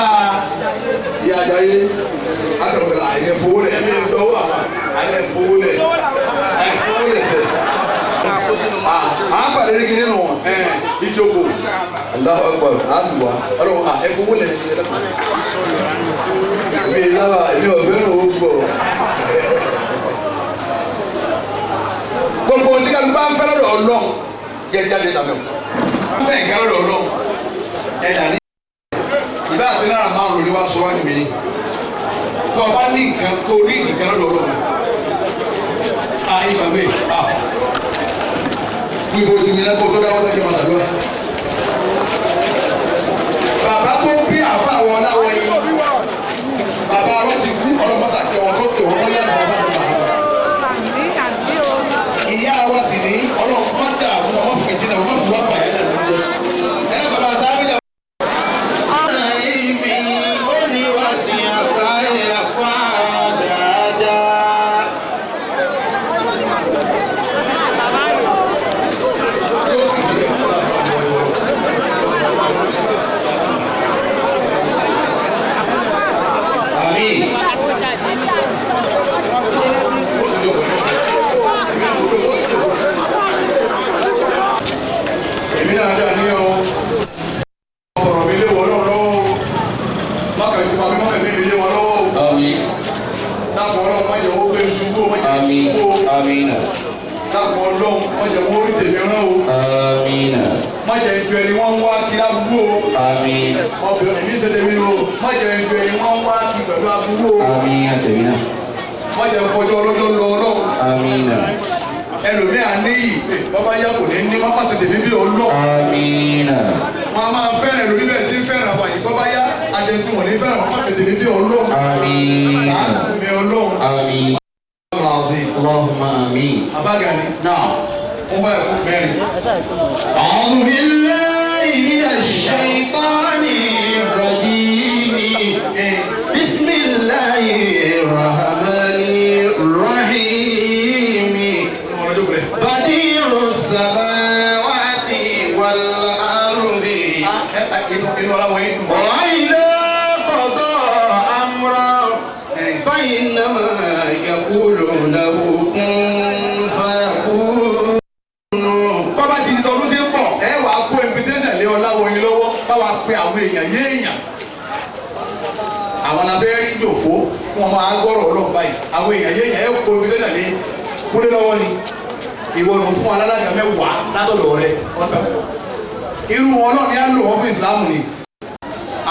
àjáyé akọ̀wé àyẹ̀ fowó lẹ̀ ẹ̀mí ìdánwò àyẹ̀ fowó lẹ̀ àpàdé ní kíní nù ìjókòó Allahu Akbar àásùwà ọlọ́run ẹ̀fowó lẹ̀ ti ẹ̀dá mi lára ẹ̀mí ọ̀bẹ nù ó gbọ̀ gbogbo tí kálukú bá ń fẹ́ lọ́dọ̀ Ọlọ́run yẹ jáde tàbí ọ̀hún wọ́n fẹ́ ìkẹ́ lọ́dọ̀ Ọlọ́run ẹ̀dá ní ìbá àti náírà márùn-ún ni wàá sọ wájú mi ní tó o bá ní nǹkan tó ní nǹkan lọ́dọ̀ Ọlọ́run ìgbà mi wíwo ti wí lẹ́kọ̀ọ́ tó dáwọ́ lẹ́kẹ̀ẹ́ máa tàdúrà. bàbá tó bí àfa àwọn ọ̀làwọ̀ yìí bàbá wọn ti kú ọlọ́mọsà kí wọn tó kí wọn kọ́ yá àwọn ọ̀gá tó bá wọn. ìyá wa sì ní ọlọ́run má dà àwọn ọmọ fìdí náà wọ́n fi wá pààyà náà lójú. ẹ bàbá sábẹ́ jà. ọ̀nà ìmí ó ní wá sí àgbáyé àpá dáadáa. èmi náà dà ní ọ ọ̀rọ̀ mi lé wọ́n lọ́wọ́ mákàtí ma mi má fẹ́ mi lé wọn lọ́wọ́ dàpọ̀ ọlọ́run má jẹ́ owó gbé ṣubú má jẹ́ ṣubú dàpọ̀ ọlọ́run má jẹ́ owó orí tèmi rán o má jẹ́ ìjọ ẹni wọ́n ń wá kí lábúgbó o ọbẹ̀ èmi ṣe tèmi o má jẹ́ ìjọ ẹni wọ́n ń wá kí pẹ̀lú abúgbó o má jẹ́ fọjọ́ ọlọ́jọ́ lọ ọlọ́run ẹlòmíà níyì bàbá yá kò ní ní má má ṣe tèmi bí ọlọ́run wọn a máa fẹ́ràn lórí bẹ́ẹ̀ ní fẹ́ràn wàyí bàbá yá àjẹtù wọn ní fẹ́ràn má má ṣe tèmi bí ọlọ́run sàánù mi ọlọ́run. اللهم آمين. afáàgàní نعم. wọ́n bá ẹ̀kú mẹ́rin. أعوذ بالله من الشيطان الرجيم. بسم الله الرحمن الرحيم. بديع السماوات والأرض. inú ọlọ́wọ́ yín dùn. وإذا قضى أمرا فإنما يقول له كن فيكون. bàbá ti di tọdún tí ń bọ̀ ẹ wàá kó invitation lé ọláwọ̀ yín lọ́wọ́ báwa pe àwọn èèyàn yéèyàn àwọn abẹ́rẹ́ rí jòkó wọn máa gbọ́rọ̀ ọlọ́run báyìí àwọn èèyàn yéèyàn ẹ kó invitation lé kúlé lọ́wọ́ ni ìwọ ló fún alálàgà mẹ́wàá látọ̀dọ̀ rẹ ọ̀tọ̀ irú wọn náà ni á lò wọn fún ìsìlámù ni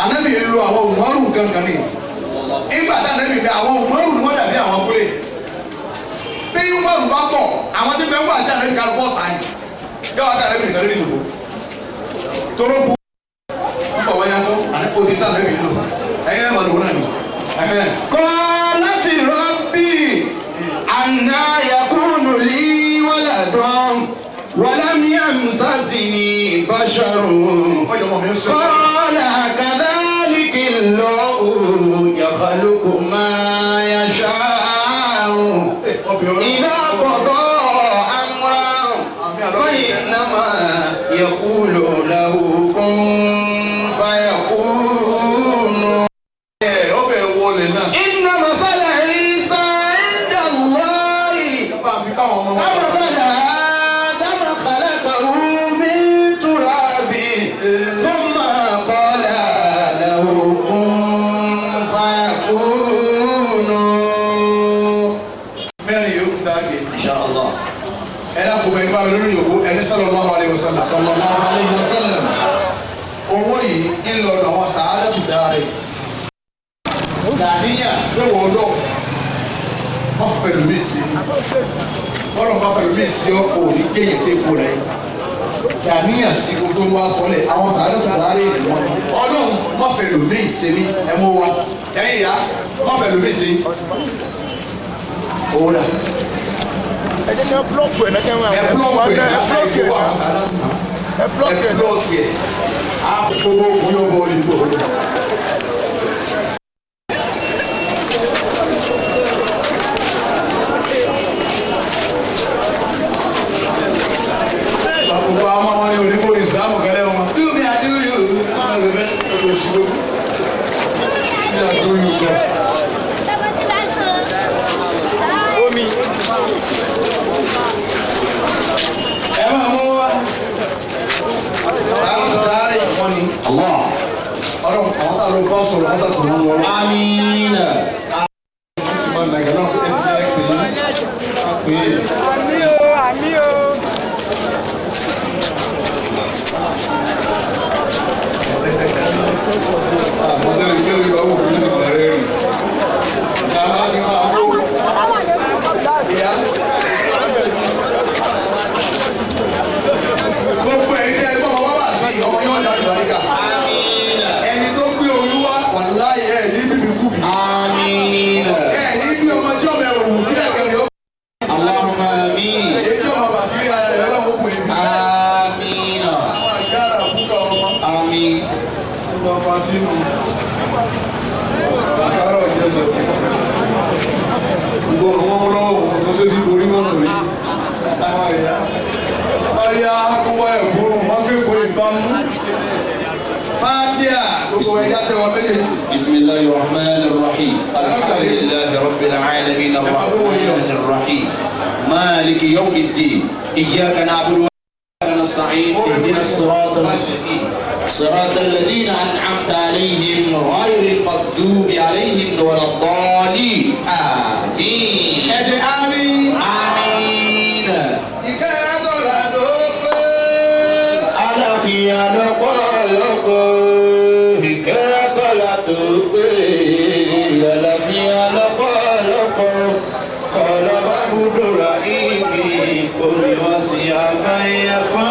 ànábì ń lo àwọn òmọ́rù gangan ni ìgbà tá ànábì bẹ àwọn òmọ́rù ni wọ́n dàbí àwọn kúlé bí òmọ́rù bá pọ̀ àwọn tí bẹ́ẹ̀ wà sí ànábì ká ló bọ́ sáà ni yọ̀wọ́ ká ànábì nìkan lórí ìlú tóró bu ń bọ̀ wáyà kó ànábì tá ànábì lò ẹ̀yẹ́ ẹ̀ máa lò náà ni. قالت ربي أنى يكون لي ولد ولم يمسسني بشر قال كذلك الله يخلق ما يشاء إذا قضى أمرا فإنما يقول له كن فيكون. إن مثل عيسى عند الله كمثل آدم خلقه من تراب ثم قال له كن فيكون. mẹ́rin yóò kú dáàgé إن شاء الله. ẹ̀rọ kò bẹ̀rẹ̀ bá mi lórí yòókù ẹni sallallahu alaihi wasallam. صلى الله عليه وسلم. owó yìí ń lọ ọ̀dọ̀ àwọn sàádàtù dáre dàníyà lọ́wọ́ ọ̀dọ́ wọ́n fẹ̀lú mi sí ọlọ́run bá fẹ̀lú mi sí ọkọ̀ òní kéyìn tó kó rẹ̀ dàníyà sí gbogbo wa sọlẹ̀ àwọn sàádàtù dáre wọn ọlọ́run wọ́n fẹ̀lú mi sí mi ẹ mú wa ẹ̀yìn ìyá wọ́n fẹ̀lú mi sí owó dà ẹ jẹ́ kí ẹ búlọ́ọ̀kì ẹ̀ lẹ́kẹ́ wọn. ẹ búlọ́ọ̀kì ẹ̀ ẹ búlọ́ọ̀kì ẹ̀ àwọn sàádàtù ẹ búlọ́ọ̀kì ẹ̀. búlọ́ọ̀kì ẹ̀ á gbogbo òkun yóò bọ̀ òyìnbó. gbogbo àwọn ọmọ ní onígbò ìsìlámù kẹlẹ́ wọn. Do me, I do you. Omi. ẹ máa mú wa sàádàtù dáre ìwọ́n ni الله. ọlọ́run àwọn tá a lọ bá sọ̀rọ̀ wọ́n sàtò wọn wọ́n. آمين. máa nàgẹ̀ náà ẹ sì jẹ́ pé Àmì o, àmì o. àmọ́tẹ́lẹ̀ ìgbẹ́lẹ̀ ìgbà wò kúrú sí bàrẹ́ rìn. Àmọ́ àti máa kó ìyá. Gbogbo ẹ̀yin tẹ́ ẹgbọ́n ọmọ wá sí ọmọ yóò dájú àríkà. Ẹni tó gbé oyún wá wà láyé ẹ̀ ní bíbí kúbi. آمين. Ẹ̀ ní bí ọmọ tí ọmọ ẹ̀rọ wù tí ẹ̀kẹ́ ni ó. اللهم آمين. Èyí tí ọmọ bàṣírí ara rẹ̀ lọ́wọ́ kò ebi. آمين. Àwọn àgára púpọ̀ ọmọ. آمين. Ọmọ tí nù. Àkàrà ọ̀jẹ̀sẹ̀. Gbogbo ọmọ wọn lọ́wọ́ òun tó ṣe fi borí wọn lórí. Àwọn ẹ̀yà. Ọ̀yà akọ̀wé ẹ̀kúnnù wọn kékeré ìbámu. Fátíà gbogbo ẹ̀yà tẹ̀wọ́ méjèèjì. بسم الله الرحمن الرحيم الحمد لله رب العالمين الرحمن الرحيم مالك يوم الدين إياك نعبد وإياك نستعين اهدنا الصراط المستقيم صراط الذين أنعمت عليهم غير المغضوب عليهم ولا الضالين آمين Ẹ̀sìn àmì. آمين Ìkẹ́rẹ́ dọ̀là tó pé. àlàáfíà lọ́pọ̀lọpọ̀ ìkẹ́kọ̀ọ́lá tó gbé àlàáfíà lọ́pọ̀lọpọ̀ ọlọ́ba gbúdúrà níbi olùwàsí àgbáyé fún